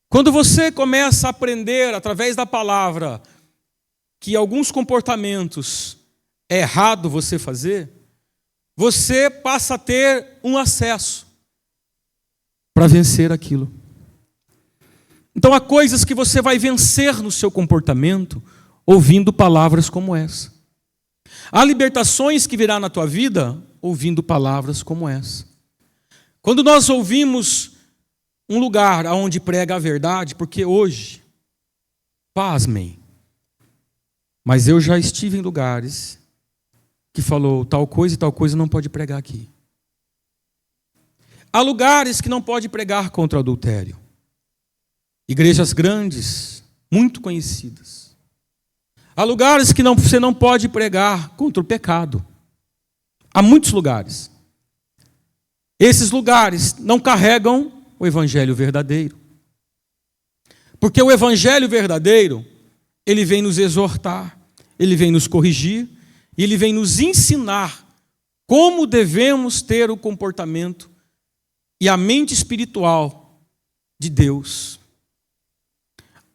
Quando você começa a aprender, através da palavra, que alguns comportamentos é errado você fazer, você passa a ter um acesso para vencer aquilo. Então há coisas que você vai vencer no seu comportamento ouvindo palavras como essa. Há libertações que virá na tua vida ouvindo palavras como essa. Quando nós ouvimos um lugar onde prega a verdade, porque hoje, pasmem, mas eu já estive em lugares que falou tal coisa e tal coisa não pode pregar aqui. Há lugares que não pode pregar contra o adultério. Igrejas grandes, muito conhecidas. Há lugares que você não pode pregar contra o pecado. Há muitos lugares. Esses lugares não carregam o evangelho verdadeiro. Porque o evangelho verdadeiro, ele vem nos exortar, ele vem nos corrigir, e ele vem nos ensinar como devemos ter o comportamento e a mente espiritual de Deus.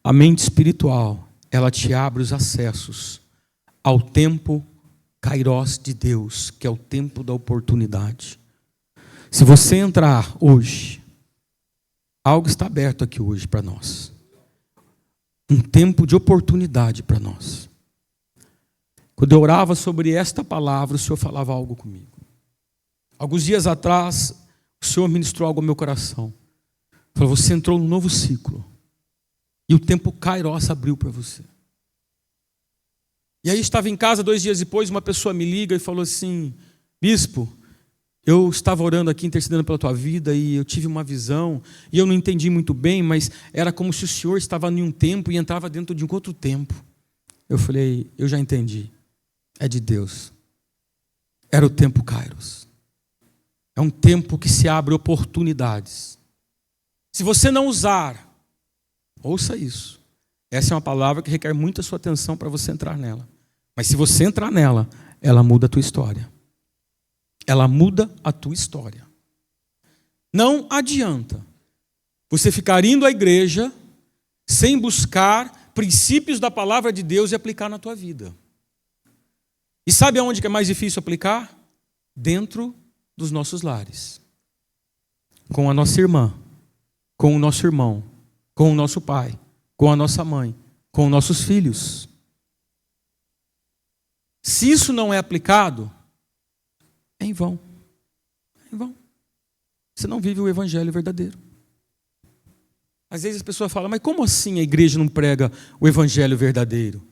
A mente espiritual, ela te abre os acessos ao tempo Kairos de Deus, que é o tempo da oportunidade. Se você entrar hoje, algo está aberto aqui hoje para nós. Um tempo de oportunidade para nós. quando eu orava sobre esta palavra, o Senhor falava algo comigo. Alguns dias atrás, o Senhor ministrou algo ao meu coração. Falou, você entrou num novo ciclo. E o tempo Kairos abriu para você. E aí estava em casa 2 dias depois, uma pessoa me liga e falou assim, bispo, eu estava orando aqui, intercedendo pela tua vida, e eu tive uma visão, e eu não entendi muito bem, mas era como se o Senhor estava em um tempo e entrava dentro de um outro tempo. Eu falei, eu já entendi. É de Deus. Era o tempo Kairos. É um tempo que se abre oportunidades. Se você não usar, ouça isso. Essa é uma palavra que requer muita sua atenção para você entrar nela. Mas se você entrar nela, ela muda a tua história. Ela muda a tua história. Não adianta você ficar indo à igreja sem buscar princípios da palavra de Deus e aplicar na tua vida. E sabe aonde que é mais difícil aplicar? Dentro dos nossos lares. Com a nossa irmã, com o nosso irmão, com o nosso pai, com a nossa mãe, com os nossos filhos. Se isso não é aplicado, é em vão. É em vão. Você não vive o evangelho verdadeiro. Às vezes a pessoa fala, mas como assim a igreja não prega o evangelho verdadeiro?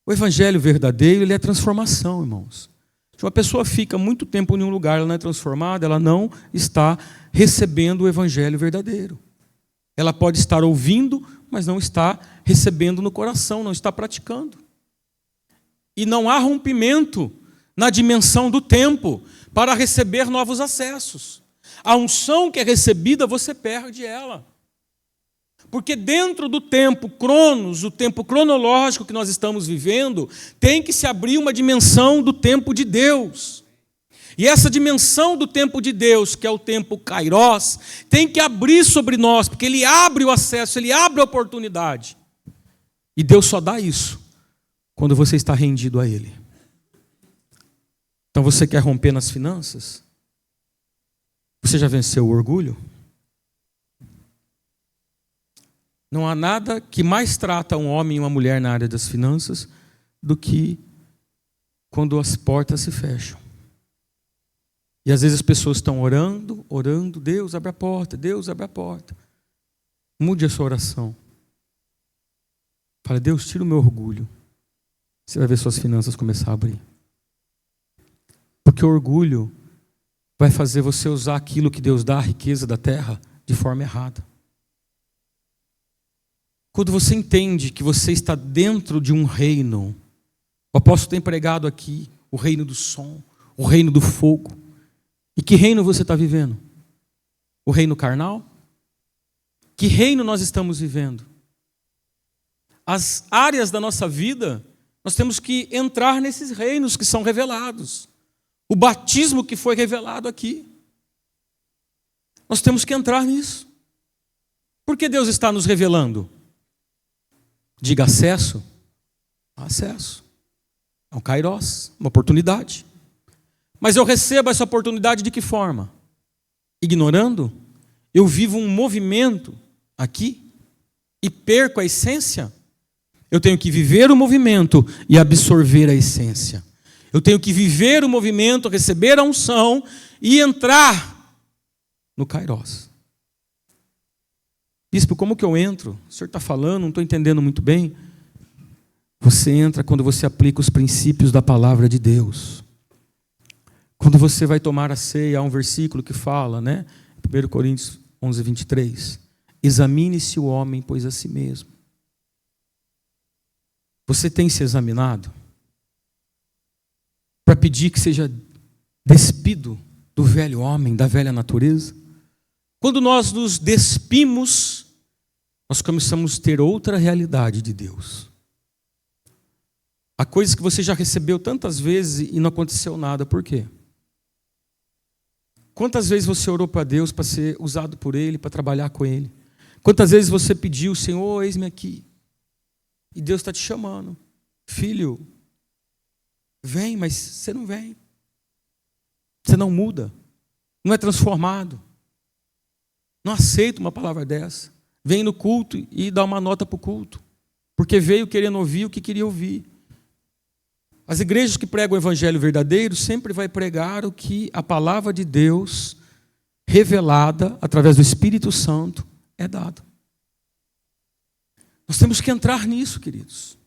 O evangelho verdadeiro, ele é transformação, irmãos. Se uma pessoa fica muito tempo em um lugar, ela não é transformada, ela não está recebendo o evangelho verdadeiro. Ela pode estar ouvindo, mas não está recebendo no coração, não está praticando. E não há rompimento na dimensão do tempo para receber novos acessos. A unção que é recebida, você perde ela. Porque dentro do tempo cronos, o tempo cronológico que nós estamos vivendo, tem que se abrir uma dimensão do tempo de Deus. E essa dimensão do tempo de Deus, que é o tempo Kairos, tem que abrir sobre nós, porque ele abre o acesso, ele abre a oportunidade. E Deus só dá isso quando você está rendido a Ele. Então você quer romper nas finanças? Você já venceu o orgulho? Não há nada que mais trata um homem e uma mulher na área das finanças do que quando as portas se fecham. E às vezes as pessoas estão orando, Deus abre a porta, Deus abre a porta. Mude a sua oração. Fala, Deus, tira o meu orgulho. Você vai ver suas finanças começar a abrir. Porque o orgulho vai fazer você usar aquilo que Deus dá, a riqueza da terra, de forma errada. Quando você entende que você está dentro de um reino, o apóstolo tem pregado aqui, o reino do som, o reino do fogo. E que reino você está vivendo? O reino carnal? Que reino nós estamos vivendo? As áreas da nossa vida, nós temos que entrar nesses reinos que são revelados. O batismo que foi revelado aqui. Nós temos que entrar nisso. Por que Deus está nos revelando? Diga acesso. Acesso. É um kairos, uma oportunidade. Mas eu recebo essa oportunidade de que forma? Ignorando? Eu vivo um movimento aqui e perco a essência? Eu tenho que viver o movimento e absorver a essência. Eu tenho que viver o movimento, receber a unção e entrar no kairos. Bispo, como que eu entro? O senhor está falando, não estou entendendo muito bem. Você entra quando você aplica os princípios da palavra de Deus. Quando você vai tomar a ceia, há um versículo que fala, né? 1 Coríntios 11, 23. Examine-se o homem, pois a si mesmo. Você tem se examinado? Para pedir que seja despido do velho homem, da velha natureza? Quando nós nos despimos, nós começamos a ter outra realidade de Deus. Há coisas que você já recebeu tantas vezes e não aconteceu nada. Por quê? Quantas vezes você orou para Deus para ser usado por Ele, para trabalhar com Ele? Quantas vezes você pediu, Senhor, eis-me aqui. E Deus está te chamando. Filho, vem, mas você não vem. Você não muda. Não é transformado. Não aceita uma palavra dessa. Vem no culto e dá uma nota para o culto. Porque veio querendo ouvir o que queria ouvir. As igrejas que pregam o evangelho verdadeiro sempre vai pregar o que a palavra de Deus, revelada através do Espírito Santo, é dada. Nós temos que entrar nisso, queridos.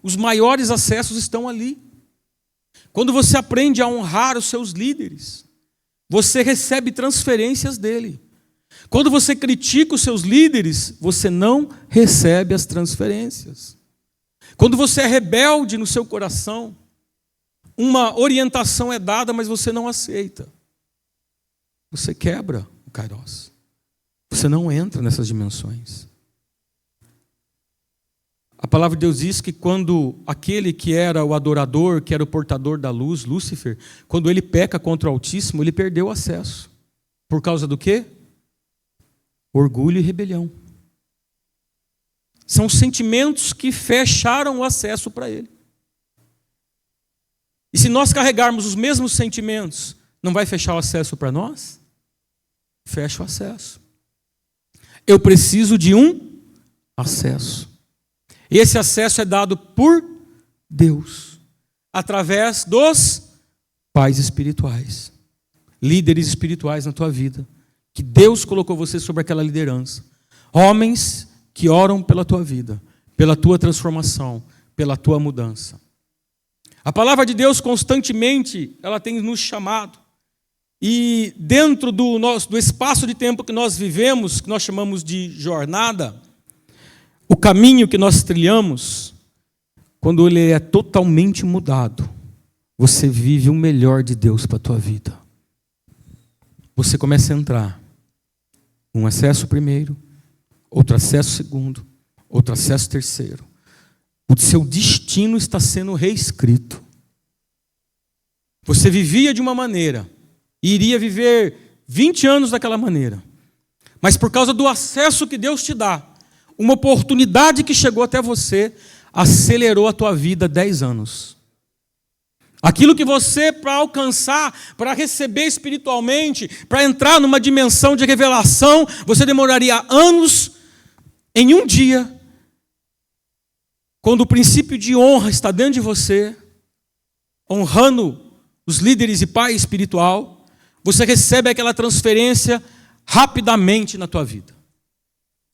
Os maiores acessos estão ali. Quando você aprende a honrar os seus líderes, você recebe transferências dele. Quando você critica os seus líderes, você não recebe as transferências. Quando você é rebelde no seu coração, uma orientação é dada, mas você não aceita. Você quebra o kairos. Você não entra nessas dimensões. A palavra de Deus diz que quando aquele que era o adorador, que era o portador da luz, Lúcifer, quando ele peca contra o Altíssimo, ele perdeu o acesso. Por causa do quê? Orgulho e rebelião. São sentimentos que fecharam o acesso para ele. E se nós carregarmos os mesmos sentimentos, não vai fechar o acesso para nós? Fecha o acesso. Eu preciso de um acesso. Esse acesso é dado por Deus, através dos pais espirituais, líderes espirituais na tua vida, que Deus colocou você sobre aquela liderança. Homens que oram pela tua vida, pela tua transformação, pela tua mudança. A palavra de Deus constantemente, ela tem nos chamado. E dentro do espaço de tempo que nós vivemos, que nós chamamos de jornada, o caminho que nós trilhamos, quando ele é totalmente mudado, você vive o melhor de Deus para a tua vida. Você começa a entrar. Um acesso primeiro, outro acesso segundo, outro acesso terceiro. O seu destino está sendo reescrito. Você vivia de uma maneira, e iria viver 20 anos daquela maneira. Mas por causa do acesso que Deus te dá, uma oportunidade que chegou até você, acelerou a tua vida 10 anos. Aquilo que você, para alcançar, para receber espiritualmente, para entrar numa dimensão de revelação, você demoraria anos, em um dia, quando o princípio de honra está dentro de você, honrando os líderes e pai espiritual, você recebe aquela transferência rapidamente na tua vida.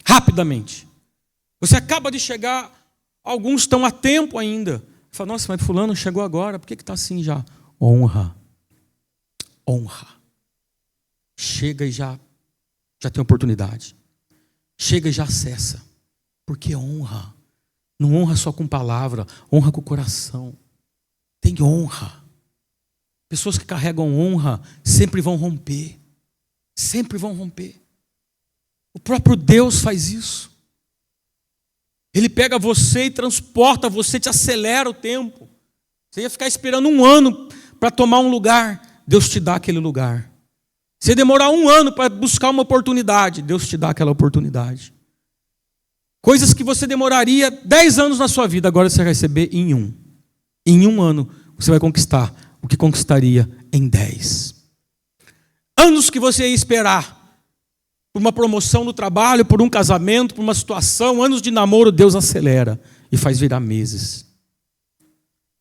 Rapidamente. Você acaba de chegar, alguns estão a tempo ainda. Fala, nossa, mas fulano chegou agora, por que está assim já? Honra. Honra. Chega e já tem oportunidade. Chega e já acessa. Porque honra. Não honra só com palavra, honra com o coração. Tem honra. Pessoas que carregam honra sempre vão romper. Sempre vão romper. O próprio Deus faz isso. Ele pega você e transporta você, te acelera o tempo. Você ia ficar esperando um ano para tomar um lugar, Deus te dá aquele lugar. Você ia demorar um ano para buscar uma oportunidade, Deus te dá aquela oportunidade. Coisas que você demoraria 10 anos na sua vida, agora você vai receber em um. Em um ano você vai conquistar o que conquistaria em 10. Anos que você ia esperar por uma promoção no trabalho, por um casamento, por uma situação, anos de namoro, Deus acelera e faz virar meses.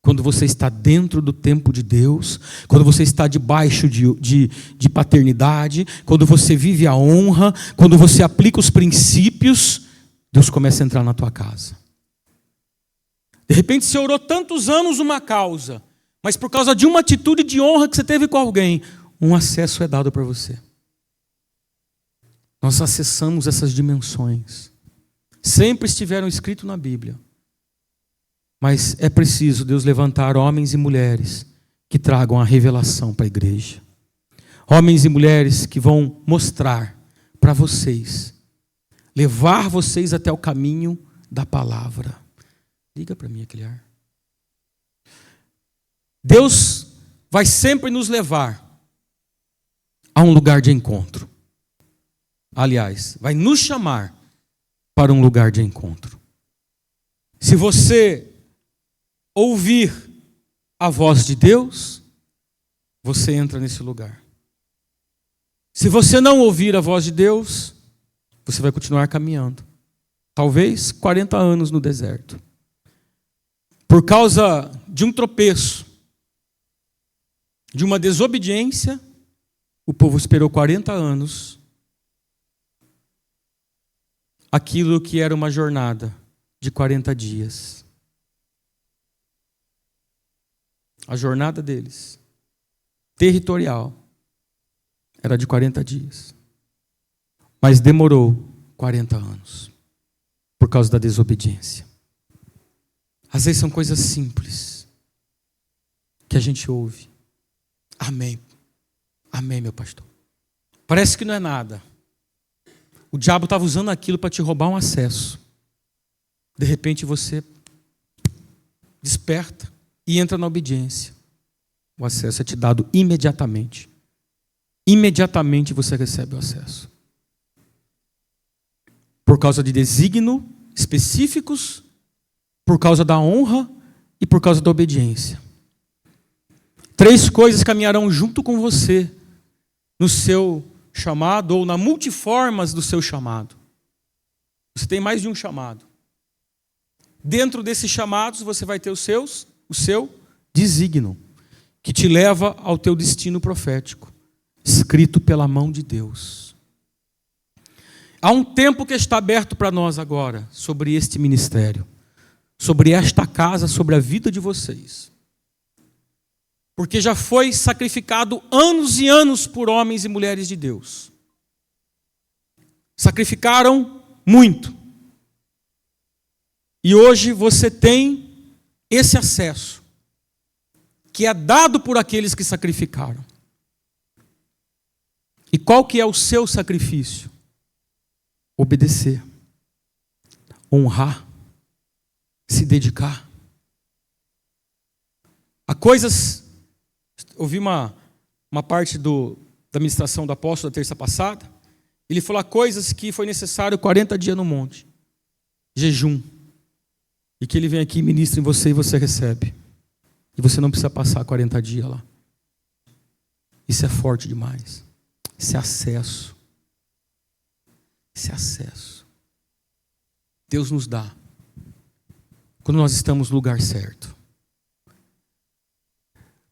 Quando você está dentro do tempo de Deus, quando você está debaixo de paternidade, quando você vive a honra, quando você aplica os princípios, Deus começa a entrar na tua casa. De repente você orou tantos anos uma causa, mas por causa de uma atitude de honra que você teve com alguém, um acesso é dado para você. Nós acessamos essas dimensões. Sempre estiveram escritos na Bíblia. Mas é preciso Deus levantar homens e mulheres que tragam a revelação para a igreja. Homens e mulheres que vão mostrar para vocês, levar vocês até o caminho da palavra. Liga para mim aquele ar. Deus vai sempre nos levar a um lugar de encontro. Aliás, vai nos chamar para um lugar de encontro. Se você ouvir a voz de Deus, você entra nesse lugar. Se você não ouvir a voz de Deus, você vai continuar caminhando. Talvez 40 anos no deserto. Por causa de um tropeço, de uma desobediência, o povo esperou 40 anos aquilo que era uma jornada de 40 dias. A jornada deles, territorial, era de 40 dias. Mas demorou 40 anos, por causa da desobediência. Às vezes são coisas simples, que a gente ouve. Amém. Amém, meu pastor. Parece que não é nada. O diabo estava usando aquilo para te roubar um acesso. De repente você desperta e entra na obediência. O acesso é te dado imediatamente. Imediatamente você recebe o acesso. Por causa de desígnio específicos, por causa da honra e por causa da obediência. 3 coisas caminharão junto com você no seu chamado ou na multiformas do seu chamado. Você tem mais de um chamado. Dentro desses chamados você vai ter o seu desígnio, que te leva ao teu destino profético, escrito pela mão de Deus. Há um tempo que está aberto para nós agora, sobre este ministério, sobre esta casa, sobre a vida de vocês. Porque já foi sacrificado anos e anos por homens e mulheres de Deus. Sacrificaram muito. E hoje você tem esse acesso, que é dado por aqueles que sacrificaram. E qual que é o seu sacrifício? Obedecer, honrar, se dedicar. Há coisas, ouvi uma parte da ministração do apóstolo da terça passada, ele falou há coisas que foi necessário 40 dias no monte, jejum, e que ele vem aqui e ministra em você e você recebe. E você não precisa passar 40 dias lá. Isso é forte demais. Isso é acesso. Esse acesso Deus nos dá quando nós estamos no lugar certo.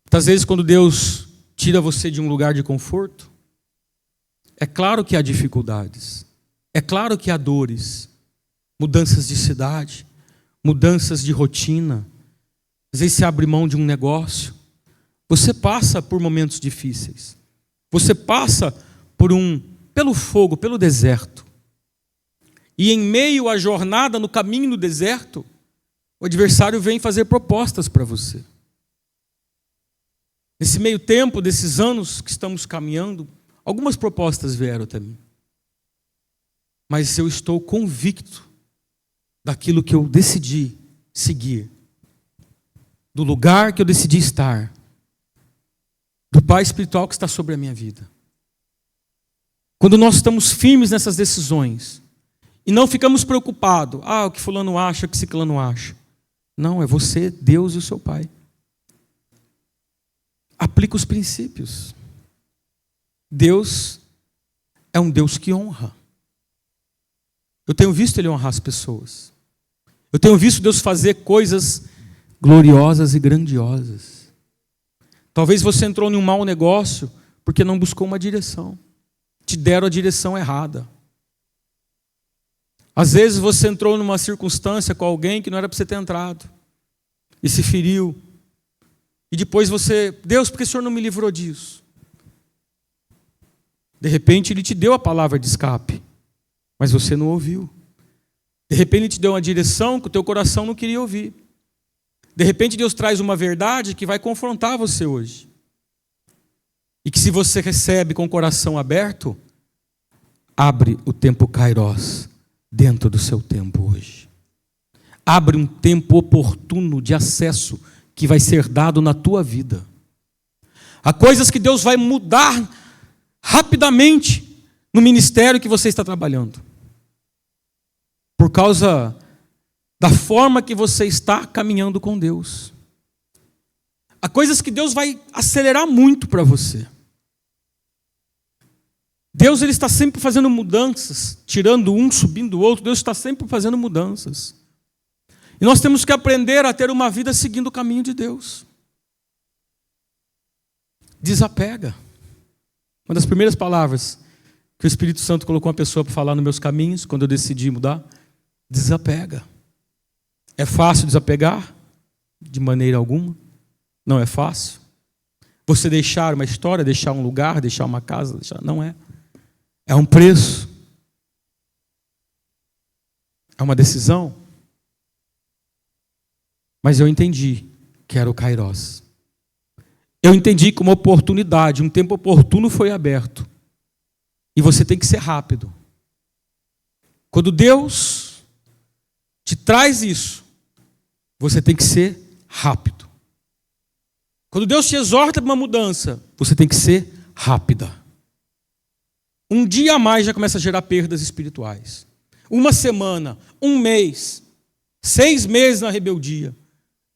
Muitas vezes quando Deus tira você de um lugar de conforto, é claro que há dificuldades, é claro que há dores, mudanças de cidade, mudanças de rotina. Às vezes você abre mão de um negócio, você passa por momentos difíceis, você passa pelo fogo, pelo deserto. E em meio à jornada, no caminho no deserto, o adversário vem fazer propostas para você. Nesse meio tempo, desses anos que estamos caminhando, algumas propostas vieram até mim. Mas eu estou convicto daquilo que eu decidi seguir, do lugar que eu decidi estar, do Pai espiritual que está sobre a minha vida. Quando nós estamos firmes nessas decisões, e não ficamos preocupados, o que fulano acha, o que ciclano acha. Não, é você, Deus e o seu Pai. Aplica os princípios. Deus é um Deus que honra. Eu tenho visto Ele honrar as pessoas. Eu tenho visto Deus fazer coisas gloriosas e grandiosas. Talvez você entrou em um mau negócio porque não buscou uma direção. Te deram a direção errada. Às vezes você entrou numa circunstância com alguém que não era para você ter entrado. E se feriu. E depois Deus, por que o Senhor não me livrou disso? De repente Ele te deu a palavra de escape, mas você não ouviu. De repente Ele te deu uma direção que o teu coração não queria ouvir. De repente Deus traz uma verdade que vai confrontar você hoje. E que se você recebe com o coração aberto, abre o tempo Kairos dentro do seu tempo hoje. Abre um tempo oportuno de acesso que vai ser dado na tua vida. Há coisas que Deus vai mudar rapidamente no ministério que você está trabalhando. Por causa da forma que você está caminhando com Deus. Há coisas que Deus vai acelerar muito para você. Deus ele está sempre fazendo mudanças, tirando um, subindo o outro. Deus está sempre fazendo mudanças. E nós temos que aprender a ter uma vida seguindo o caminho de Deus. Desapega. Uma das primeiras palavras que o Espírito Santo colocou uma pessoa para falar nos meus caminhos, quando eu decidi mudar, desapega. É fácil desapegar? De maneira alguma. Não é fácil. Você deixar uma história, deixar um lugar, deixar uma casa, não é. É um preço. É uma decisão. Mas eu entendi que era o Kairos. Eu entendi que uma oportunidade, um tempo oportuno foi aberto. E você tem que ser rápido. Quando Deus te traz isso, você tem que ser rápido. Quando Deus te exorta para uma mudança, você tem que ser rápida. Um dia a mais já começa a gerar perdas espirituais. Uma semana, um mês, 6 meses na rebeldia.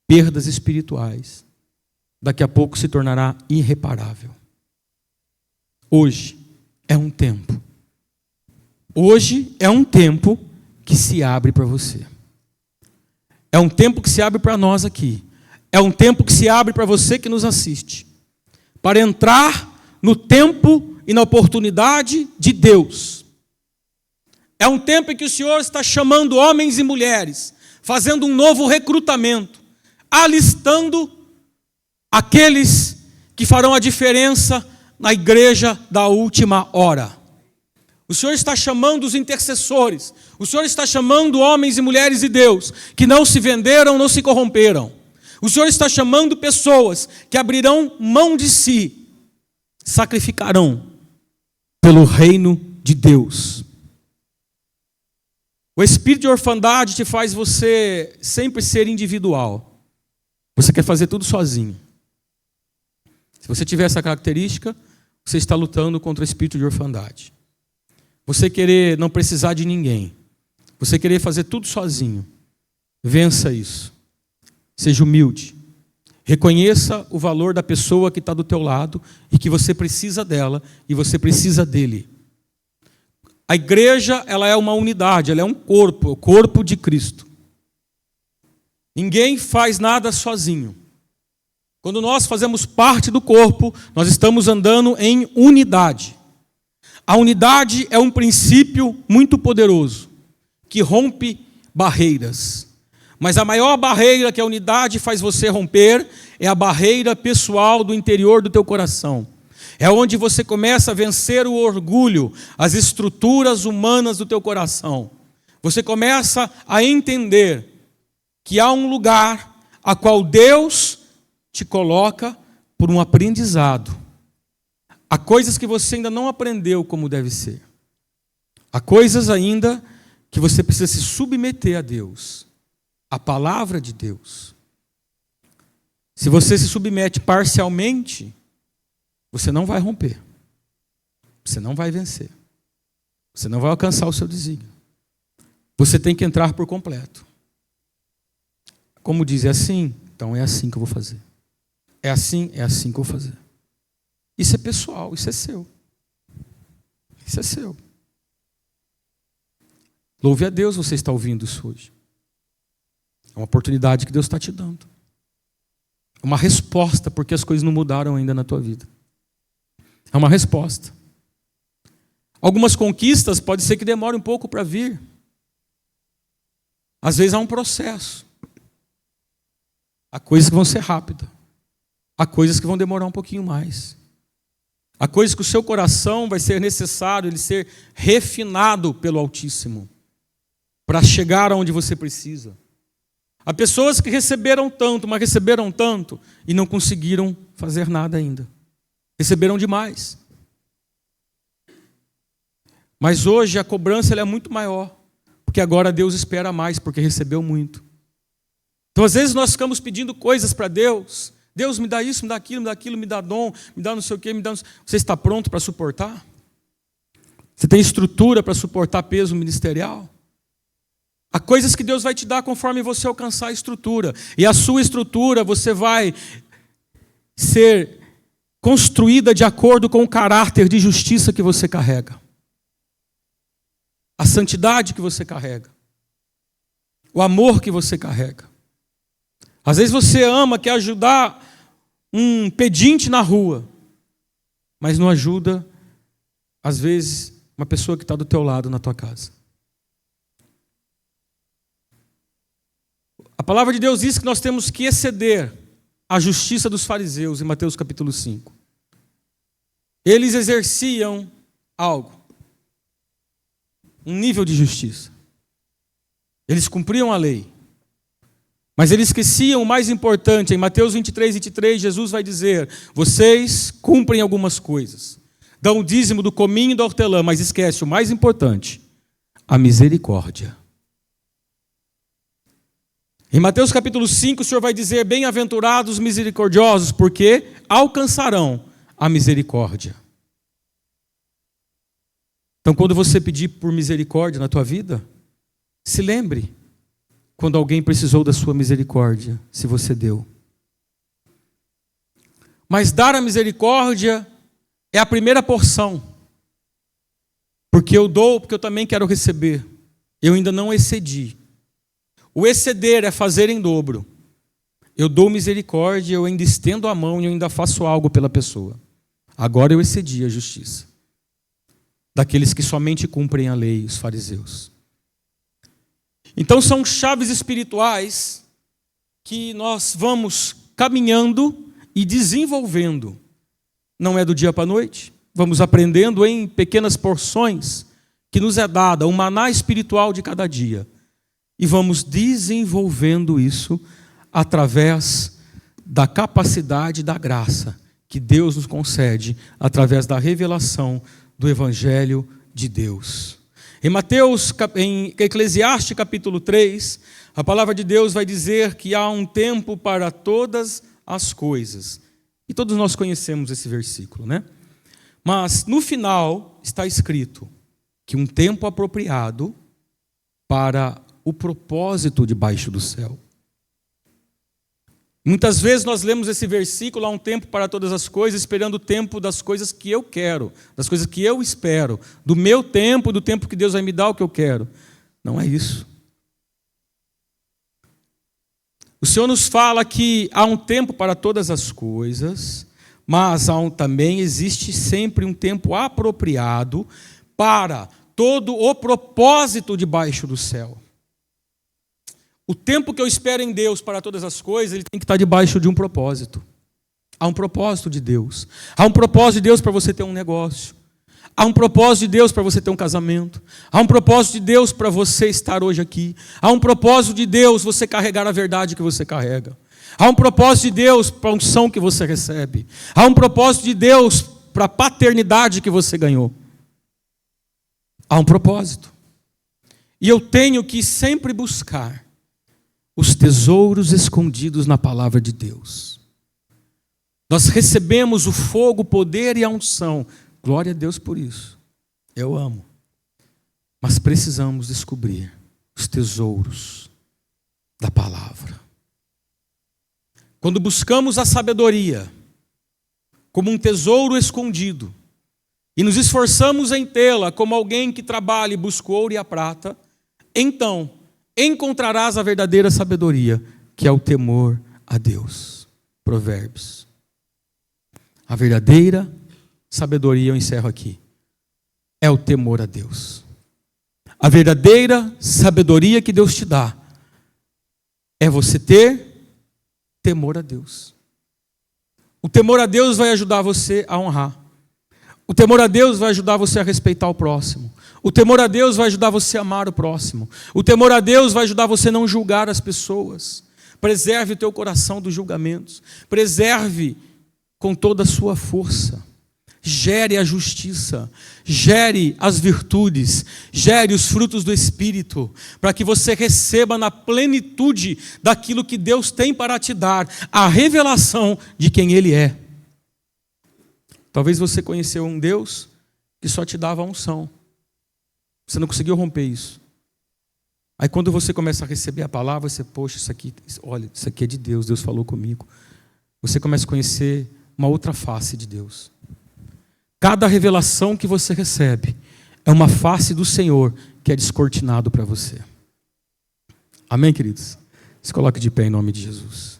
Perdas espirituais. Daqui a pouco se tornará irreparável. Hoje é um tempo. Hoje é um tempo que se abre para você. É um tempo que se abre para nós aqui. É um tempo que se abre para você que nos assiste. Para entrar no tempo e na oportunidade de Deus. É um tempo em que o Senhor está chamando homens e mulheres, fazendo um novo recrutamento, alistando aqueles que farão a diferença na igreja da última hora. O Senhor está chamando os intercessores, o Senhor está chamando homens e mulheres de Deus, que não se venderam, não se corromperam. O Senhor está chamando pessoas que abrirão mão de si, sacrificarão pelo reino de Deus. O espírito de orfandade te faz você sempre ser individual. Você quer fazer tudo sozinho. Se você tiver essa característica, você está lutando contra o espírito de orfandade. Você querer não precisar de ninguém. Você querer fazer tudo sozinho. Vença isso. Seja humilde. Reconheça o valor da pessoa que está do teu lado e que você precisa dela e você precisa dele. A igreja, ela é uma unidade, ela é um corpo, o corpo de Cristo. Ninguém faz nada sozinho. Quando nós fazemos parte do corpo, nós estamos andando em unidade. A unidade é um princípio muito poderoso, que rompe barreiras. Mas a maior barreira que a unidade faz você romper é a barreira pessoal do interior do teu coração. É onde você começa a vencer o orgulho, as estruturas humanas do teu coração. Você começa a entender que há um lugar a qual Deus te coloca por um aprendizado. Há coisas que você ainda não aprendeu como deve ser. Há coisas ainda que você precisa se submeter a Deus, a palavra de Deus. Se você se submete parcialmente, você não vai romper. Você não vai vencer. Você não vai alcançar o seu desígnio. Você tem que entrar por completo. Como diz, é assim? Então é assim que eu vou fazer. É assim que eu vou fazer. Isso é pessoal, isso é seu. Isso é seu. Louve a Deus, você está ouvindo isso hoje. É uma oportunidade que Deus está te dando. É uma resposta, porque as coisas não mudaram ainda na tua vida. É uma resposta. Algumas conquistas pode ser que demore um pouco para vir. Às vezes há um processo. Há coisas que vão ser rápidas. Há coisas que vão demorar um pouquinho mais. Há coisas que o seu coração vai ser necessário ele ser refinado pelo Altíssimo para chegar aonde você precisa. Há pessoas que receberam tanto, mas receberam tanto e não conseguiram fazer nada ainda. Receberam demais. Mas hoje a cobrança ela é muito maior, porque agora Deus espera mais, porque recebeu muito. Então às vezes nós ficamos pedindo coisas para Deus. Deus me dá isso, me dá aquilo, me dá dom, me dá não sei o quê, me dá... Você está pronto para suportar? Você tem estrutura para suportar peso ministerial? Há coisas que Deus vai te dar conforme você alcançar a estrutura. E a sua estrutura você vai ser construída de acordo com o caráter de justiça que você carrega. A santidade que você carrega. o amor que você carrega. Às vezes você ama, quer ajudar um pedinte na rua, mas não ajuda, às vezes, uma pessoa que está do teu lado na tua casa. A palavra de Deus diz que nós temos que exceder a justiça dos fariseus, em Mateus capítulo 5. Eles exerciam algo, um nível de justiça. Eles cumpriam a lei, mas eles esqueciam o mais importante. Em Mateus 23, Jesus vai dizer: vocês cumprem algumas coisas, dão o dízimo do cominho e da hortelã, mas esquece o mais importante, a misericórdia. Em Mateus capítulo 5, o Senhor vai dizer: bem-aventurados os misericordiosos, porque alcançarão a misericórdia. Então, quando você pedir por misericórdia na tua vida, se lembre quando alguém precisou da sua misericórdia, se você deu. Mas dar a misericórdia é a primeira porção, porque eu dou, porque eu também quero receber. Eu ainda não excedi. O exceder é fazer em dobro. Eu dou misericórdia, eu ainda estendo a mão e eu ainda faço algo pela pessoa. Agora eu excedi a justiça daqueles que somente cumprem a lei, os fariseus. Então são chaves espirituais que nós vamos caminhando e desenvolvendo. Não é do dia para a noite. Vamos aprendendo em pequenas porções que nos é dada, o maná espiritual de cada dia. E vamos desenvolvendo isso através da capacidade da graça que Deus nos concede através da revelação do Evangelho de Deus. Em Eclesiastes capítulo 3, a palavra de Deus vai dizer que há um tempo para todas as coisas. E todos nós conhecemos esse versículo, né? Mas no final está escrito que um tempo apropriado para o propósito debaixo do céu. Muitas vezes nós lemos esse versículo: há um tempo para todas as coisas, esperando o tempo das coisas que eu quero, das coisas que eu espero, do meu tempo, do tempo que Deus vai me dar o que eu quero. Não é isso. O Senhor nos fala que há um tempo para todas as coisas, mas também existe sempre um tempo apropriado para todo o propósito debaixo do céu. O tempo que eu espero em Deus para todas as coisas, ele tem que estar debaixo de um propósito. Há um propósito de Deus. Há um propósito de Deus para você ter um negócio. Há um propósito de Deus para você ter um casamento. Há um propósito de Deus para você estar hoje aqui. Há um propósito de Deus você carregar a verdade que você carrega. Há um propósito de Deus para a unção que você recebe. Há um propósito de Deus para a paternidade que você ganhou. Há um propósito. E eu tenho que sempre buscar os tesouros escondidos na palavra de Deus. Nós recebemos o fogo, o poder e a unção. Glória a Deus por isso. Eu amo. Mas precisamos descobrir os tesouros da palavra. Quando buscamos a sabedoria como um tesouro escondido e nos esforçamos em tê-la como alguém que trabalha e busca o ouro e a prata, então encontrarás a verdadeira sabedoria, que é o temor a Deus. Provérbios. A verdadeira sabedoria, eu encerro aqui, é o temor a Deus. A verdadeira sabedoria que Deus te dá é você ter temor a Deus. O temor a Deus vai ajudar você a honrar. O temor a Deus vai ajudar você a respeitar o próximo. O temor a Deus vai ajudar você a amar o próximo. O temor a Deus vai ajudar você a não julgar as pessoas. Preserve o teu coração dos julgamentos. Preserve com toda a sua força. Gere a justiça. Gere as virtudes. Gere os frutos do Espírito. Para que você receba na plenitude daquilo que Deus tem para te dar. A revelação de quem Ele é. Talvez você conheceu um Deus que só te dava a unção. Você não conseguiu romper isso. Aí quando você começa a receber a palavra, você, poxa, isso aqui é de Deus, Deus falou comigo. Você começa a conhecer uma outra face de Deus. Cada revelação que você recebe é uma face do Senhor que é descortinado para você. Amém, queridos? Se coloque de pé em nome de Jesus.